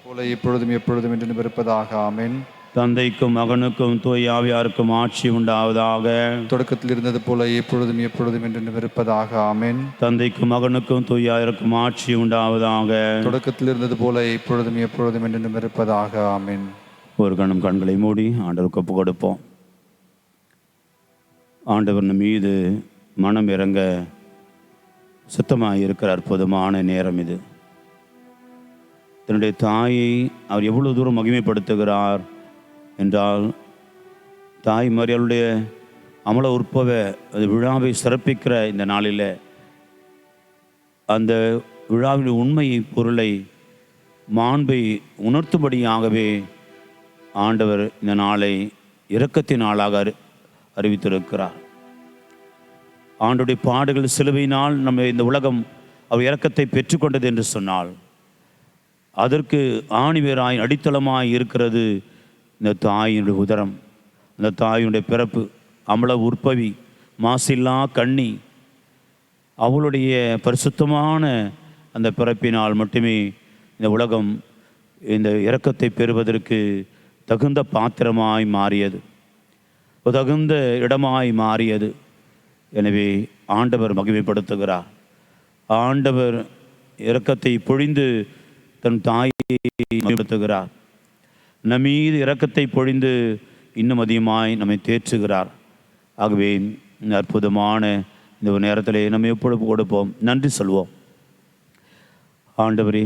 Speaker 1: போல இப்பொழுதும் எப்பொழுதும் என்று இருப்பதாக. ஆமென்.
Speaker 3: தந்தைக்கும் மகனுக்கும் தூய ஆவியாருக்கும் ஆட்சி உண்டாவதாக.
Speaker 1: தொடக்கத்தில் இருந்தது போல எப்பொழுதும் எப்பொழுதும் என்று இருப்பதாக. ஆமென்.
Speaker 3: தந்தைக்கும் மகனுக்கும் தூய ஆவியாருக்கும் ஆட்சி உண்டாவதாக.
Speaker 1: தொடக்கத்தில் இருந்தது போல இப்பொழுதும் எப்பொழுதும் என்று இருப்பதாக. ஆமென்.
Speaker 3: ஒரு கணம் கண்களை மூடி ஆண்டவருக்கு ஒப்பு கொடுப்போம். ஆண்டவர் நம் மீது மனம் இறங்க சுத்தமாக இருக்கிற அற்புதமான நேரம் இது. தன்னுடைய தாயை அவர் எவ்வளவு தூரம் மகிமைப்படுத்துகிறார் என்றால், தாய் மரியாளுடைய அமல உற்பவ அது விழாவை சிறப்பிக்கிற இந்த நாளில் அந்த விழாவின் உண்மை பொருளை மாண்பை உணர்த்தும்படியாகவே ஆண்டவர் இந்த நாளை இரக்கத்தின் நாளாக அறிவித்திருக்கிறார். ஆண்டுடைய பாடுகள் சிலுவையினால் நம்ம இந்த உலகம் அவர் இரக்கத்தை பெற்றுக்கொண்டது என்று சொன்னால், அதற்கு ஆணிவேராய் அடித்தளமாய் இருக்கிறது இந்த தாயினுடைய உதரம், இந்த தாயினுடைய பிறப்பு, அமல உற்பவி, மாசில்லா கண்ணி. அவளுடைய பரிசுத்தமான அந்த பிறப்பினால் மட்டுமே இந்த உலகம் இந்த இரக்கத்தை பெறுவதற்கு தகுந்த பாத்திரமாய் மாறியது, தகுந்த இடமாய் மாறியது. எனவே ஆண்டவர் மகிமைப்படுத்துகிறார். ஆண்டவர் இரக்கத்தை பொழிந்து தன் தாயை மகிமைப்படுத்துகிறார். நம்மீது இரக்கத்தை பொழிந்து இன்னும் அதிகமாய் நம்மை தேற்றுகிறார். ஆகவே இந்த அற்புதமான இந்த ஒரு நேரத்தில் நம்ம எப்பொழுது கொடுப்போம், நன்றி சொல்வோம். ஆண்டவரே,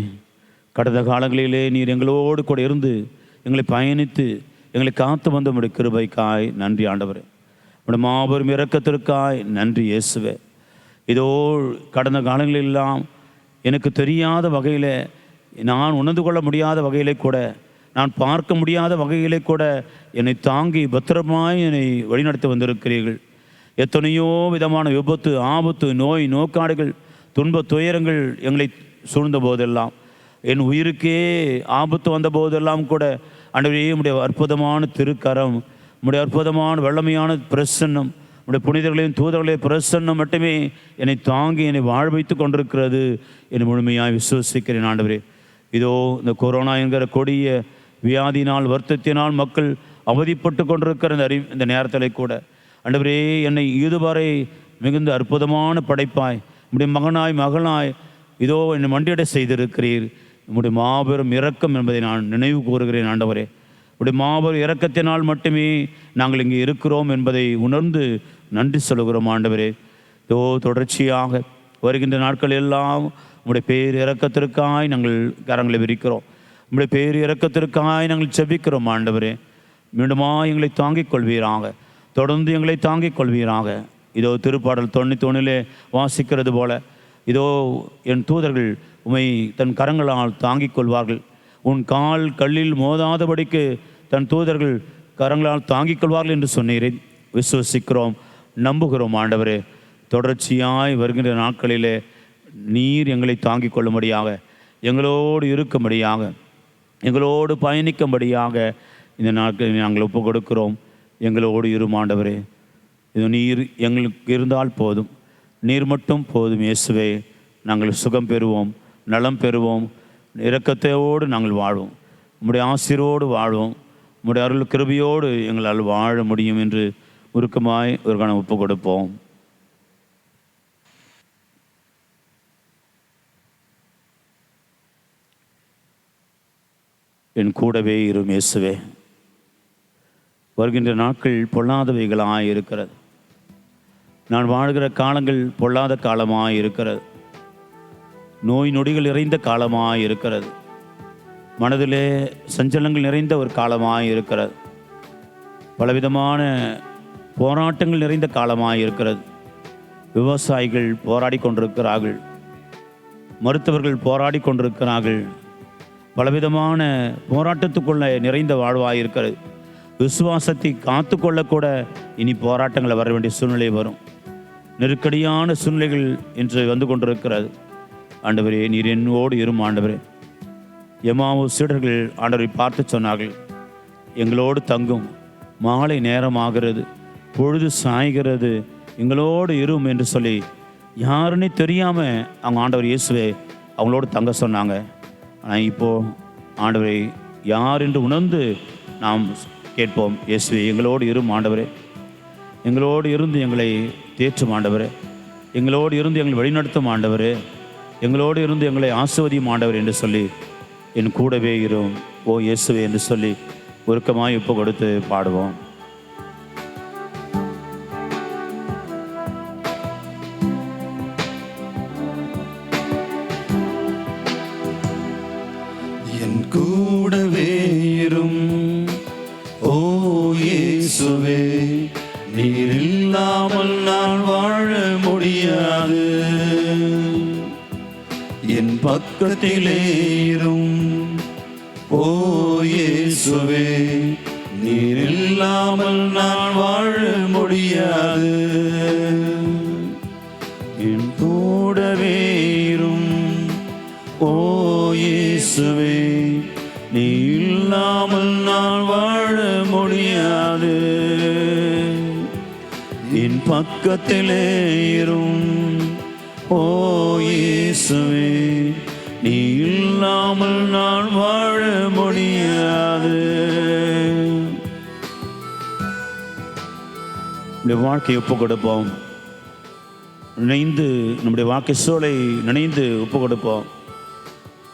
Speaker 3: கடந்த காலங்களிலே நீர் எங்களோடு கூட இருந்து எங்களை பயணித்து எங்களை காத்து வந்த உம்முடைய கிருபைக்காய் நன்றி ஆண்டவரே. உம்முடைய மாபெரும் இரக்கத்திற்காய் நன்றி இயேசுவே. இதோ கடந்த காலங்களெல்லாம் எனக்கு தெரியாத வகையில், நான் உணர்ந்து கொள்ள முடியாத வகையிலே கூட, நான் பார்க்க முடியாத வகையிலே கூட என்னை தாங்கி பத்திரமாய் என்னை வழிநடத்தி வந்திருக்கிறீர்கள். எத்தனையோ விதமான விபத்து, ஆபத்து, நோய், நோக்காடுகள், துன்ப துயரங்கள் எங்களை சூழ்ந்த போதெல்லாம், என் உயிருக்கே ஆபத்து வந்த போதெல்லாம் கூட ஆண்டவரே, உம்முடைய அற்புதமான திருக்கரம், உம்முடைய அற்புதமான வல்லமையான பிரசன்னம், உம்முடைய புனிதர்களையும் தூதர்களையும் பிரசன்னம் மட்டுமே என்னை தாங்கி என்னை வாழ வைத்து கொண்டிருக்கிறது என்னை முழுமையாக விசுவசிக்கிறேன் ஆண்டவரே. இதோ இந்த கொரோனா என்கிற கொடிய வியாதினால், வருத்தத்தினால் மக்கள் அவதிப்பட்டு கொண்டிருக்கிற இந்த நேரத்தில் கூட ஆண்டவரே, என்னை இதுவரை மிகுந்த அற்புதமான படைப்பாய், உம்முடைய மகனாய் மகனாய் இதோ என்னை மண்டியடை செய்திருக்கிறீர். உம்முடைய மாபெரும் இரக்கம் என்பதை நான் நினைவு கூறுகிறேன் ஆண்டவரே. உடைய மாபெரும் இரக்கத்தினால் மட்டுமே நாங்கள் இங்கே இருக்கிறோம் என்பதை உணர்ந்து நன்றி சொல்கிறோம் ஆண்டவரே. இதோ தொடர்ச்சியாக வருகின்ற நாட்கள் எல்லாம் உம்முடைய பேர் இரக்கத்திற்காய் நாங்கள் கரங்களை விரிக்கிறோம். உம்முடைய பேர் இரக்கத்திற்காய் நாங்கள் செபிக்கிறோம் ஆண்டவரே. மீண்டுமா எங்களை தாங்கிக் கொள்வீராக, தொடர்ந்து எங்களை தாங்கிக் கொள்வீராக. இதோ திருப்பாடல் 91 வாசிக்கிறது போல, இதோ என் தூதர்கள் உம்மை தன் கரங்களால் தாங்கிக் கொள்வார்கள். உன் கால் கல்லில் மோதாதபடிக்கு தன் தூதர்கள் கரங்களால் தாங்கிக் கொள்வார்கள் என்று சொன்னீரேன். விசுவசிக்கிறோம், நம்புகிறோம் ஆண்டவரே. தொடர்ச்சியாய் வருகின்ற நாட்களிலே நீர் எங்களை தாங்கிக் கொள்ளும்படியாக, எங்களோடு இருக்கும்படியாக, எங்களோடு பயணிக்கும்படியாக இந்த நாட்களில் நாங்கள் ஒப்பு கொடுக்கிறோம். எங்களோடு இரும் ஆண்டவரே. இது நீர் எங்களுக்கு இருந்தால் போதும், நீர் மட்டும் போதும் இயேசுவே. நாங்கள் சுகம் பெறுவோம், நலம் பெறுவோம், இரக்கத்தோடு நாங்கள் வாழ்வோம், உம்முடைய ஆசீரோடு வாழ்வோம், உம்முடைய அருள் கிருபையோடு எங்களால் வாழ முடியும் என்று உருக்கமாய் ஒரு கணம் ஒப்பு கொடுப்போம். என் கூடவே இரும் இயேசுவே. வருகின்ற நாட்கள் பொல்லாதவைகளாய் இருக்கிறது. நான் வாழ்கிற காலங்கள் பொல்லாத காலமாய் இருக்கிறது. நோய் நொடிகள் நிறைந்த காலமாக இருக்கிறது. மனதிலே சஞ்சலங்கள் நிறைந்த ஒரு காலமாக இருக்கிறது. பலவிதமான போராட்டங்கள் நிறைந்த காலமாக இருக்கிறது. விவசாயிகள் போராடி கொண்டிருக்கிறார்கள், மருத்துவர்கள் போராடி கொண்டிருக்கிறார்கள். பலவிதமான போராட்டத்துக்குள்ள நிறைந்த வாழ்வாக இருக்கிறது. விசுவாசத்தை காத்து கொள்ளக்கூட இனி போராட்டங்களை வர வேண்டிய சூழ்நிலை வரும். நெருக்கடியான சூழ்நிலைகள் இன்று வந்து கொண்டிருக்கிறது. ஆண்டவரே, நீர் என்னோடு இரும் ஆண்டவரே. எம்மாவு சீடர்கள் ஆண்டவரை பார்த்து சொன்னார்கள், எங்களோடு தங்கும், மாலை நேரமாகிறது, பொழுது சாய்கிறது, எங்களோடு இரும் என்று சொல்லி யாருன்னே தெரியாமல் அவங்க ஆண்டவர் இயேசுவை அவங்களோடு தங்க சொன்னாங்க. ஆனால் இப்போது ஆண்டவரை யார் என்று உணர்ந்து நாம் கேட்போம். இயேசுவே, எங்களோடு இரும் ஆண்டவரே, எங்களோடு இருந்து எங்களை தேற்றும் ஆண்டவரே, எங்களோடு இருந்து எங்களை வழிநடத்தும் ஆண்டவரே, எங்களோடு இருந்து எங்களை ஆசீர்வதியும் ஆண்டவர் என்று சொல்லி என் கூடவே இரும் ஓ இயேசுவே என்று சொல்லி உருக்கமாய் ஒப்பு கொடுத்து பாடுவோம்.
Speaker 1: என் கூடவே இரும் ஓ இயேசுவே, நீர் இல்லாமல் நான் வாழ முடியாது. என் பக்கத்திலே இரும் ஓ இயேசுவே, நீர் இல்லாமல் நான் வாழ முடியாது. என் கூடவே இரும் ஓ இயேசுவே, நீ இல்லாமல் நான் வாழ முடியாது. என் பக்கத்திலே இரும் ஓ இயேசுவே, நீ இல்லாமல் நான் வாழ முடியாது. நம்முடைய வாழ்க்கையை ஒப்பு கொடுப்போம். நினைந்து நம்முடைய வாழ்க்கை சூழலை நினைந்து ஒப்பு கொடுப்போம்.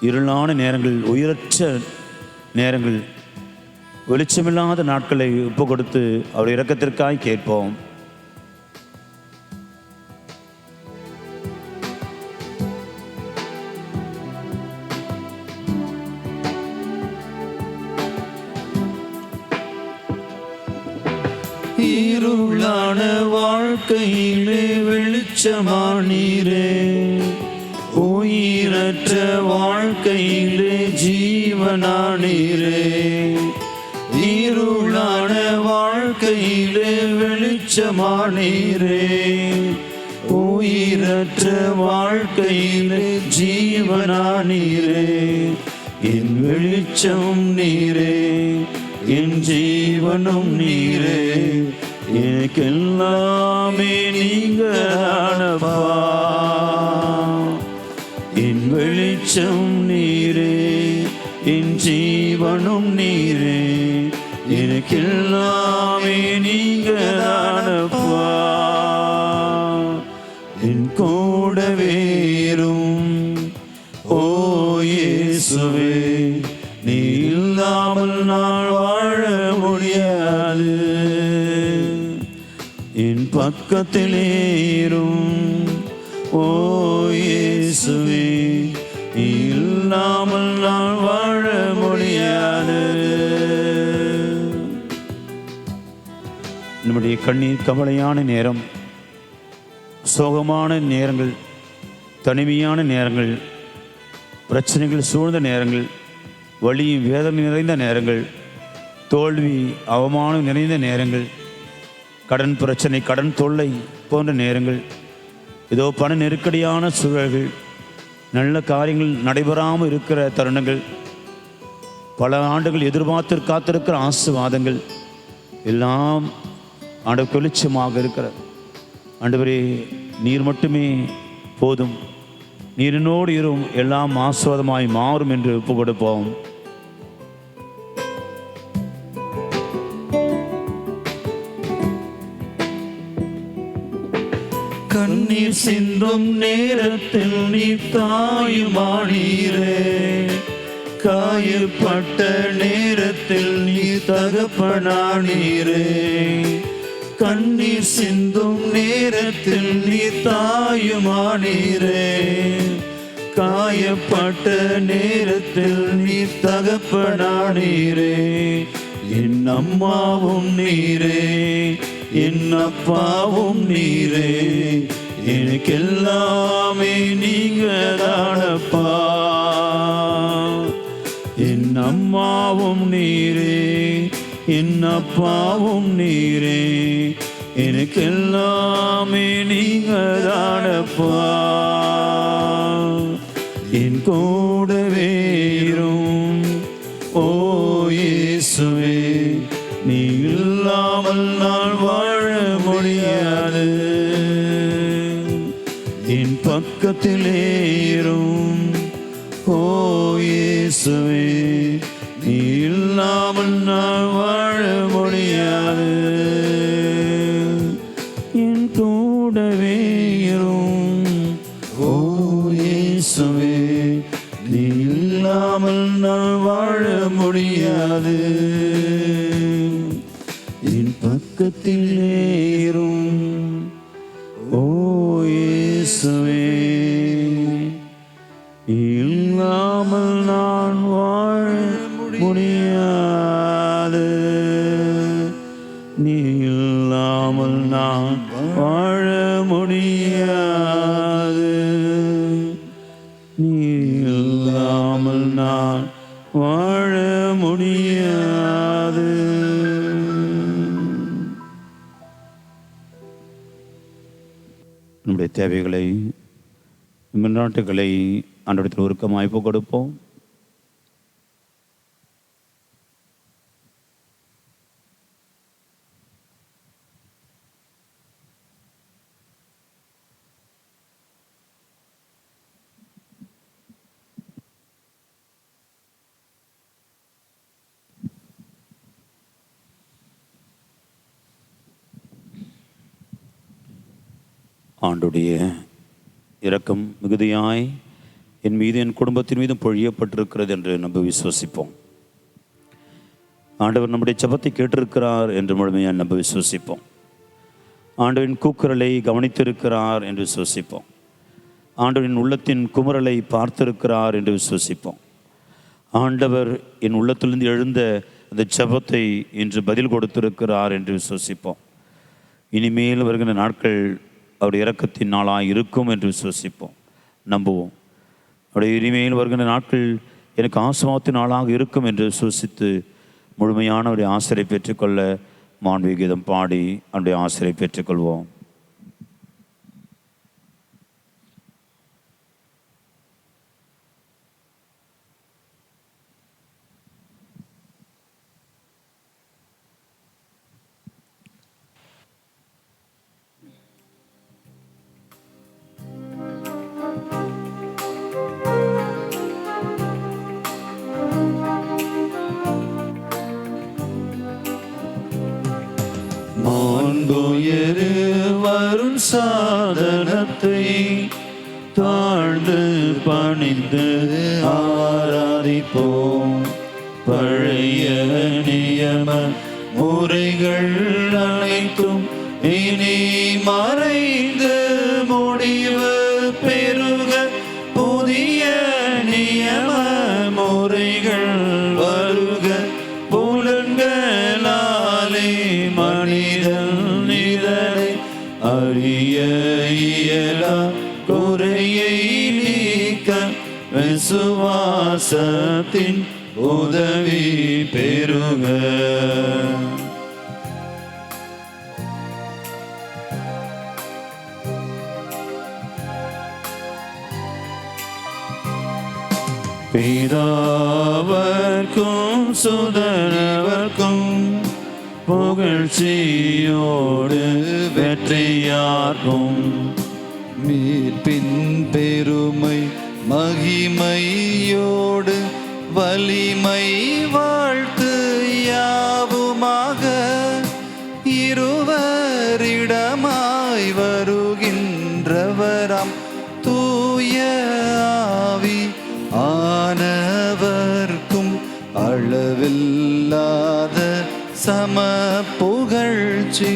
Speaker 1: இருளான நேரங்கள், உயிரற்ற நேரங்கள், வெளிச்சமில்லாத நாட்களை ஒப்பு கொடுத்து அவருடைய இரக்கத்திற்காய் கேட்போம். இருளான வாழ்க்கையிலே வெளிச்சமானீரே, உயிரற்ற வாழ்க்கையிலே ஜீவனானீரே. இருளான வாழ்க்கையிலே வெளிச்சமானீரே, உயிரற்ற வாழ்க்கையிலே ஜீவனானீரே. என் வெளிச்சம் நீரே, என் ஜீவனும் நீரே, எனக்கெல்லாமே நீங்க தானப்பா. என் வெளிச்சம் நீரே, என் ஜீவனும் நீரே, எனக்கெல்லாமே நீங்க தானப்பா. என் கூடவே இரும் ஓ இயேசுவே, நீ இல்லாமல் நான் வாழ முடியாது. என் பக்கத்திலே இரும் ஓ இயேசுவே, நீ இல்லாமல் நான் வாழ முடியாது. நம்முடைய கண்ணீர் கவலையான நேரம், சோகமான நேரங்கள், தனிமையான நேரங்கள், பிரச்சனைகள் சூழ்ந்த நேரங்கள், வலியும் வேதனை நிறைந்த நேரங்கள், தோல்வி அவமானம் நிறைந்த நேரங்கள், கடன் பிரச்சனை, கடன் தொல்லை போன்ற நேரங்கள், ஏதோ பண நெருக்கடியான சூழல்கள், நல்ல காரியங்கள் நடைபெறாமல் இருக்கிற தருணங்கள், பல ஆண்டுகள் எதிர்பார்த்து காத்திருக்கிற ஆசீர்வாதங்கள் எல்லாம் ஆண்டவர் வெளிச்சமாக இருக்கிற ஆண்டவரே, நீர் மட்டுமே போதும், நீரினோடு இரும், எல்லாம் ஆசீர்வாதமாய் மாறும் என்று ஒப்பு கொடுப்போம். கண்ணீர் சிந்தும் நேரத்தில் நீ தாயுமானீரே, காயப்பட்ட நேரத்தில் நீ தகப்பனானீரே. கண்ணீர் சிந்தும் நேரத்தில் நீ தாயுமானீரே,
Speaker 3: காயப்பட்ட நேரத்தில் நீர் தகப்பனானீரே. என் அம்மாவும் நீரே, என் அப்பாவும் நீரே, எனக்கெல்லாமே நீங்க தானப்பா. என் அம்மாவும் நீரே, என் அப்பாவும் நீரே, எனக்கெல்லாமே நீங்க தானப்பா. என் கூடவே இரும் ஓ இயேசுவே, நீ இல்லாமல் நான் வாழ முடியாது. என் பக்கத்திலே இரும் ஓ இயேசுவே, நீ இல்லாமல் நான் வாழ முடியாது. என் கூடவே இரும் ஓ இயேசுவே, நீ இல்லாமல் நான் வாழ முடியாது. என் பக்கத்திலே இரும் ஓ இயேசுவே, இல்லாமல் நான் வாழ முடியாது. நீ இல்லாமல் நான் வாழ முடியாது. நீ இல்லாமல் நான் வாழ முடியாது. நம்முடைய தேவைகளை, நாட்டுகளை ஆண்டவரிடத்தில் உருக்கமாய் ஒப்புக் கொடுப்போம். ஆண்டுடைய இரக்கம் மிகுதியாய் என் மீது என் குடும்பத்தின் மீதும் பொழியப்பட்டிருக்கிறது என்று நம்ம விசுவசிப்போம். ஆண்டவர் நம்முடைய ஜெபத்தை கேட்டிருக்கிறார் என்று முழுமையாக நம்ம விசுவசிப்போம். ஆண்டவரின் கூக்குரலை கவனித்திருக்கிறார் என்று விசுவசிப்போம். ஆண்டவரின் உள்ளத்தின் குமுறலை பார்த்திருக்கிறார் என்று விசுவசிப்போம். ஆண்டவர் என் உள்ளத்திலிருந்து எழுந்த அந்த ஜெபத்தை இன்று பதில் கொடுத்திருக்கிறார் என்று விசுவசிப்போம். இனிமேல் வருகிற நாட்கள் அவருடைய இரக்கத்தின் நாளாக இருக்கும் என்று விசுவசிப்போம், நம்புவோம். அவருடைய இனிமேல் வருகிற நாட்கள் எனக்கு ஆசீர்வாதத்தின் நாளாக இருக்கும் என்று விசுவசித்து முழுமையான அவருடைய ஆசிரியை பெற்றுக்கொள்ள மாண்புமிகு கீதம் பாடி அவருடைய ஆசிரியை பெற்றுக்கொள்வோம். மாண்புயரு வரும் சாதனத்தை தாழ்ந்து பணிந்து ஆராதிப்போம். பழைய நியம முறைகள் அனைத்தும் இனி மறைந்து முடிவு பெருக புதிய நியம முறைகள் வருக. புலன்களாலே மனிதன் இதனை அறிய இயலா குறையை நீக்க விசுவாசத்தின் உதவி பெருக. பிதாவர்க்கும் சுதனவர்க்கும் புகழ்ச்சியோடு வெற்றியார்க்கும்
Speaker 1: மீட்பின் பெருமை மகிமையோடு வலிமை வாழ்த்து யாவுமாக இருவரிடமாய் வருகின்றவராம் தூய ஆவி ஆனவர்க்கும் அளவில்லாத சம புகழ்ச்சி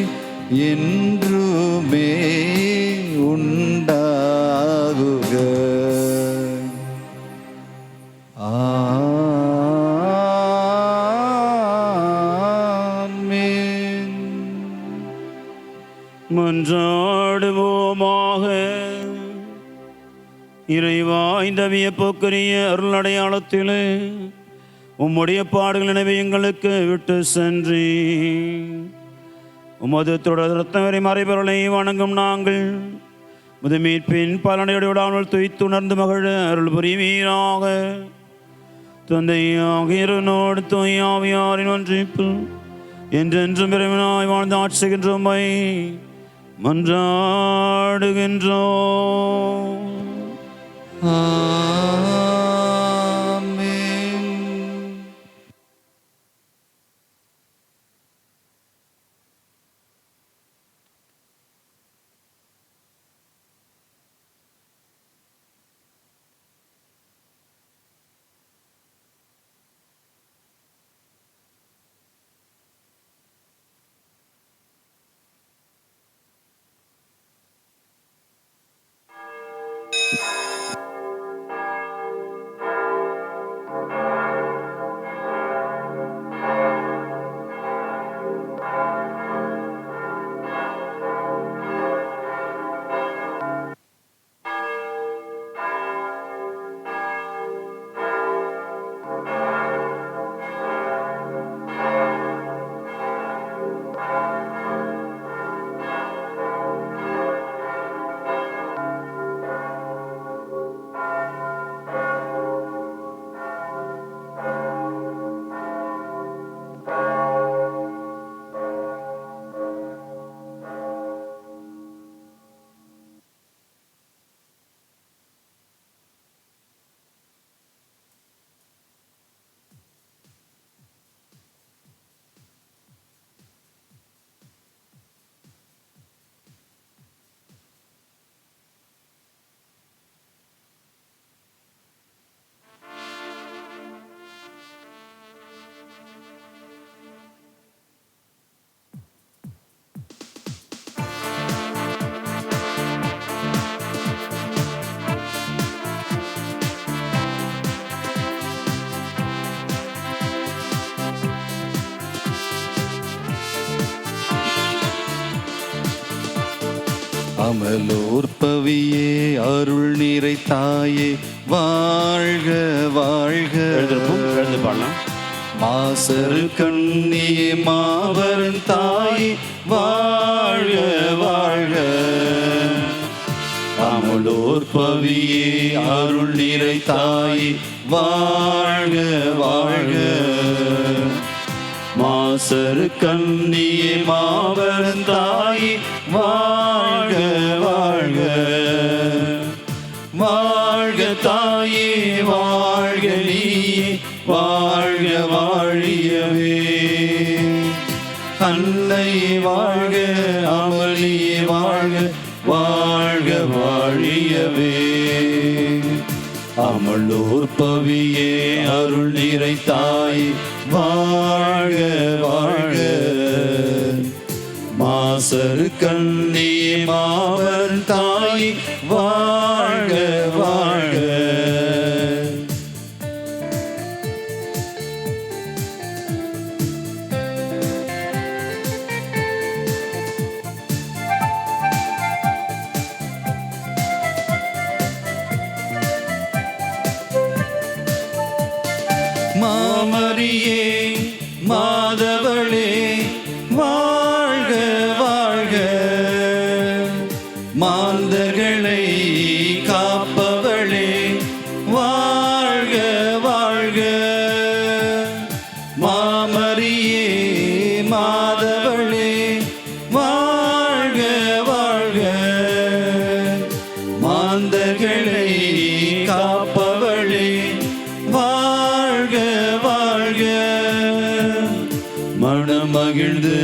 Speaker 1: என்றுமே உண்டாகுக.
Speaker 3: மன்றாடுவோமாக. இறைவா, இந்த வியப்புக்குரிய அருள் அடையாளத்திலே உம்முடைய பாடுகள் நினைவை எங்களுக்கு விட்டு சென்றி உமது தொடர் ரத்தவரை மறைபொருளை வணங்கும் நாங்கள் முது மீட்பின் பலனையோடு விடாமல் துய்த்துணர்ந்து மகிழ அருள் புரிவீராக. தந்தையாகியோடு தூயாவியாரின் ஒன்றிப்பு என்றென்றும் பிறவினாய் வாழ்ந்து ஆட்சி செய்கின்றோமை மன்றாடுகின்றோம்.
Speaker 1: ஆமென். அமலோற்பவியே அருள் நிறை தாயே வாழ்க வாழ்க.
Speaker 3: எழுந்து பாடலாம்.
Speaker 1: மாசரு கண்ணியே மாபரன் தாயே வாழ்க வாழ்க. அமலோற்பவியே அருள் நிறை தாயே வாழ்க வாழ்க. மாசரு கண்ணியே மாபரன் தாயே வாழ்க வாழ்க. வாழ்க தாயே வாழ்க நீயே வாழ்க வாழியவே. அன்னையே வாழ்க அமளியே வாழ்க வாழ்க வாழியவே. அமலோற்பவியே அருள் நிறை தாயே வாழ்க வாழ்க. மாசரு கண்ணியே மாபரன் தாயே வாழ்க வாழ்க. மாமரியே மாதவளே வாழ்க வாழ்க. மாந்தர்களை காப்பவளே வாழ்க வாழ்க. மாமரியே மாதவளே வாழ்க வாழ்க. மாந்தர்களை காப்பவளே வாழ்க வாழ்க. மனமகிழ்ந்து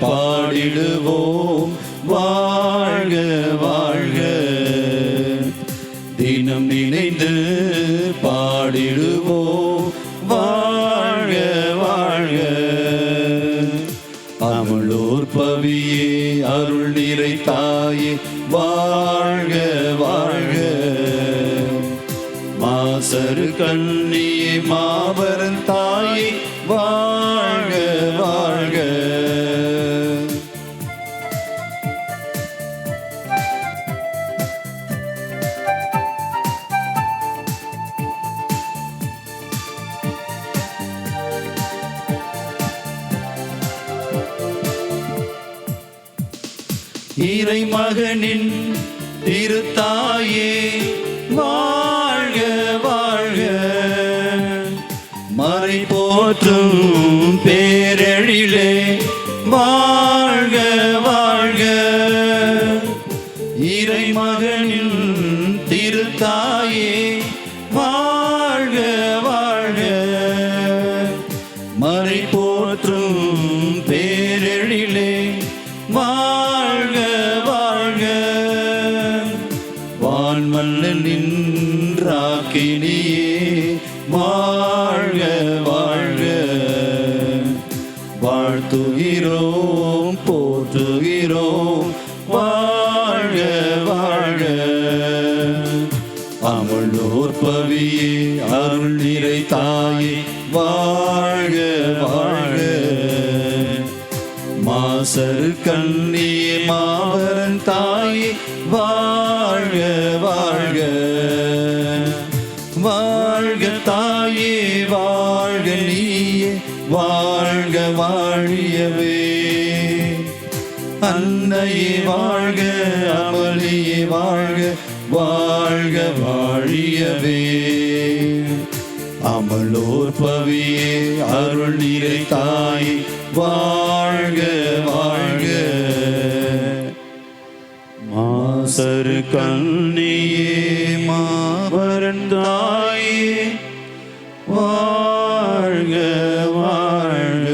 Speaker 1: பாடிடுவோம் வாழ்க வாழ்க. தினம் நினைந்து பாடிடுவோம் வாழ்க வாழ்க. அமலோற்பவியே அருள் நிறை தாயே வாழ்க வாழ்க. மாசரு கண்ணியே மாபரன் தாயே வாழ்க வாழ்க. இறைமகனின் திருத்தாயே வாழ்க வாழ்க. மறை போற்றும் பேரெழிலே வாழ்க வாழ்க. இறைமகனின் திருத்தாயே வாழ்க வாழ்க. மறை போற்றும் பேரெழிலே வாழ்க வாழ்க. வான்மல்லனின் ராக்கினியே வாழ்க வாழ்க. வாழ்த்துகிறோம் போற்றுகிறோம் வாழ்க வாழ்க. அமலோர் பவியே அருள் நிறை தாயே வாழ்க வாழ்க. மாசரு கண்ணியே மாபரன் தாயே வாழ்க வாழ்க. வாழ்க தாயே வாழ்க நீயே வாழ்க வாழியவே. அன்னையே வாழ்க அமளியே வாழ்க வாழ்க வாழியவே. அமலோர் பவியே அருள் நிறை தாயே வாழ்க வாழ்க. மாசரு கண்ணியே மாபரன் தாயே வாழ்க வாழ்க.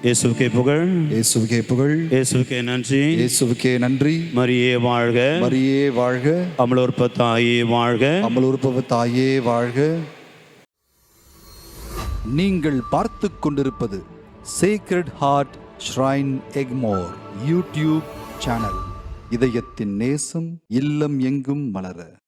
Speaker 3: இயேசுவுக்கே புகழ்,
Speaker 1: இயேசுவுக்கே புகழ்,
Speaker 3: இயேசுவுக்கே நன்றி,
Speaker 1: இயேசுவுக்கே நன்றி.
Speaker 3: மரியே வாழ்க,
Speaker 1: மரியே வாழ்க,
Speaker 3: அமலோற்ப தாயே வாழ்க.
Speaker 1: அமலோற்பவ தாயே வாழ்க. நீங்கள் பார்த்து கொண்டிருப்பது sacred heart shrine Egmore YouTube channel. இதயத்தின் நேசம் இல்லம் எங்கும் மலர.